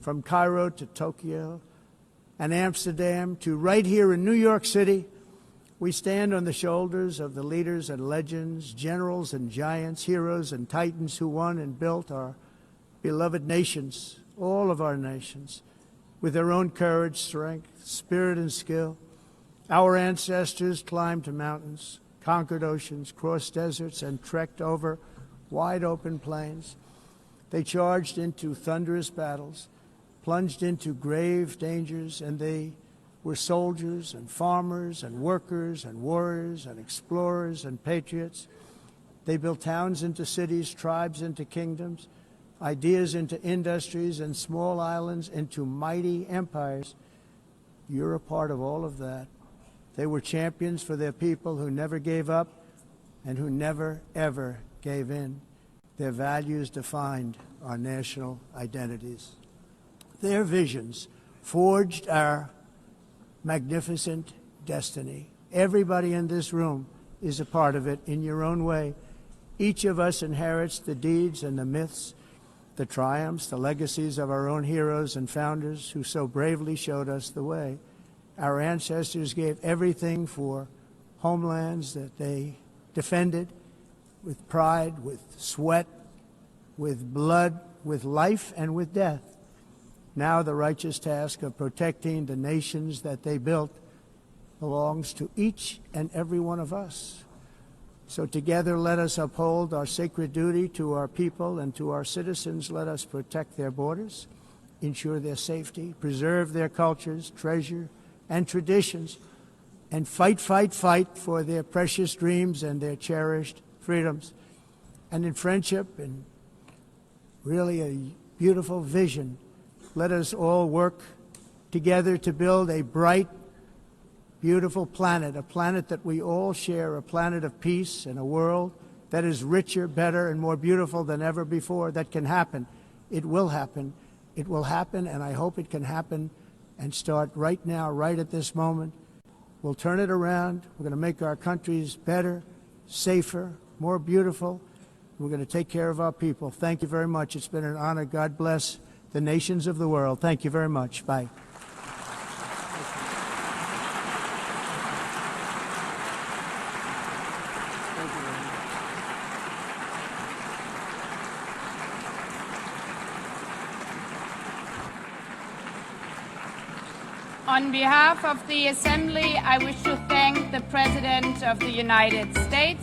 from Cairo to Tokyo and Amsterdam to right here in New York City, we stand on the shoulders of the leaders and legends, generals and giants, heroes and titans who won and built our beloved nations, all of our nations, with their own courage, strength, spirit, and skill. Our ancestors climbed mountains, conquered oceans, crossed deserts, and trekked over wide-open plains. They charged into thunderous battles, plunged into grave dangers, and they were soldiers and farmers and workers and warriors and explorers and patriots. They built towns into cities, tribes into kingdoms, ideas into industries, and small islands into mighty empires. You're a part of all of that. They were champions for their people who never gave up and who never, ever gave in. Their values defined our national identities. Their visions forged our magnificent destiny. Everybody in this room is a part of it in your own way. Each of us inherits the deeds and the myths, the triumphs, the legacies of our own heroes and founders who so bravely showed us the way. Our ancestors gave everything for homelands that they defended with pride, with sweat, with blood, with life, and with death. Now the righteous task of protecting the nations that they built belongs to each and every one of us. So together let us uphold our sacred duty to our people and to our citizens. Let us protect their borders, ensure their safety, preserve their cultures, treasure, and traditions, and fight, fight, fight for their precious dreams and their cherished freedoms. And in friendship and really a beautiful vision, let us all work together to build a bright, beautiful planet, a planet that we all share, a planet of peace and a world that is richer, better, and more beautiful than ever before. That can happen. It will happen. It will happen, and I hope it can happen and start right now, right at this moment. We'll turn it around. We're going to make our countries better, safer, more beautiful. We're going to take care of our people. Thank you very much. It's been an honor. God bless the nations of the world. Thank you very much. Bye. On behalf of the Assembly, I wish to thank the President of the United States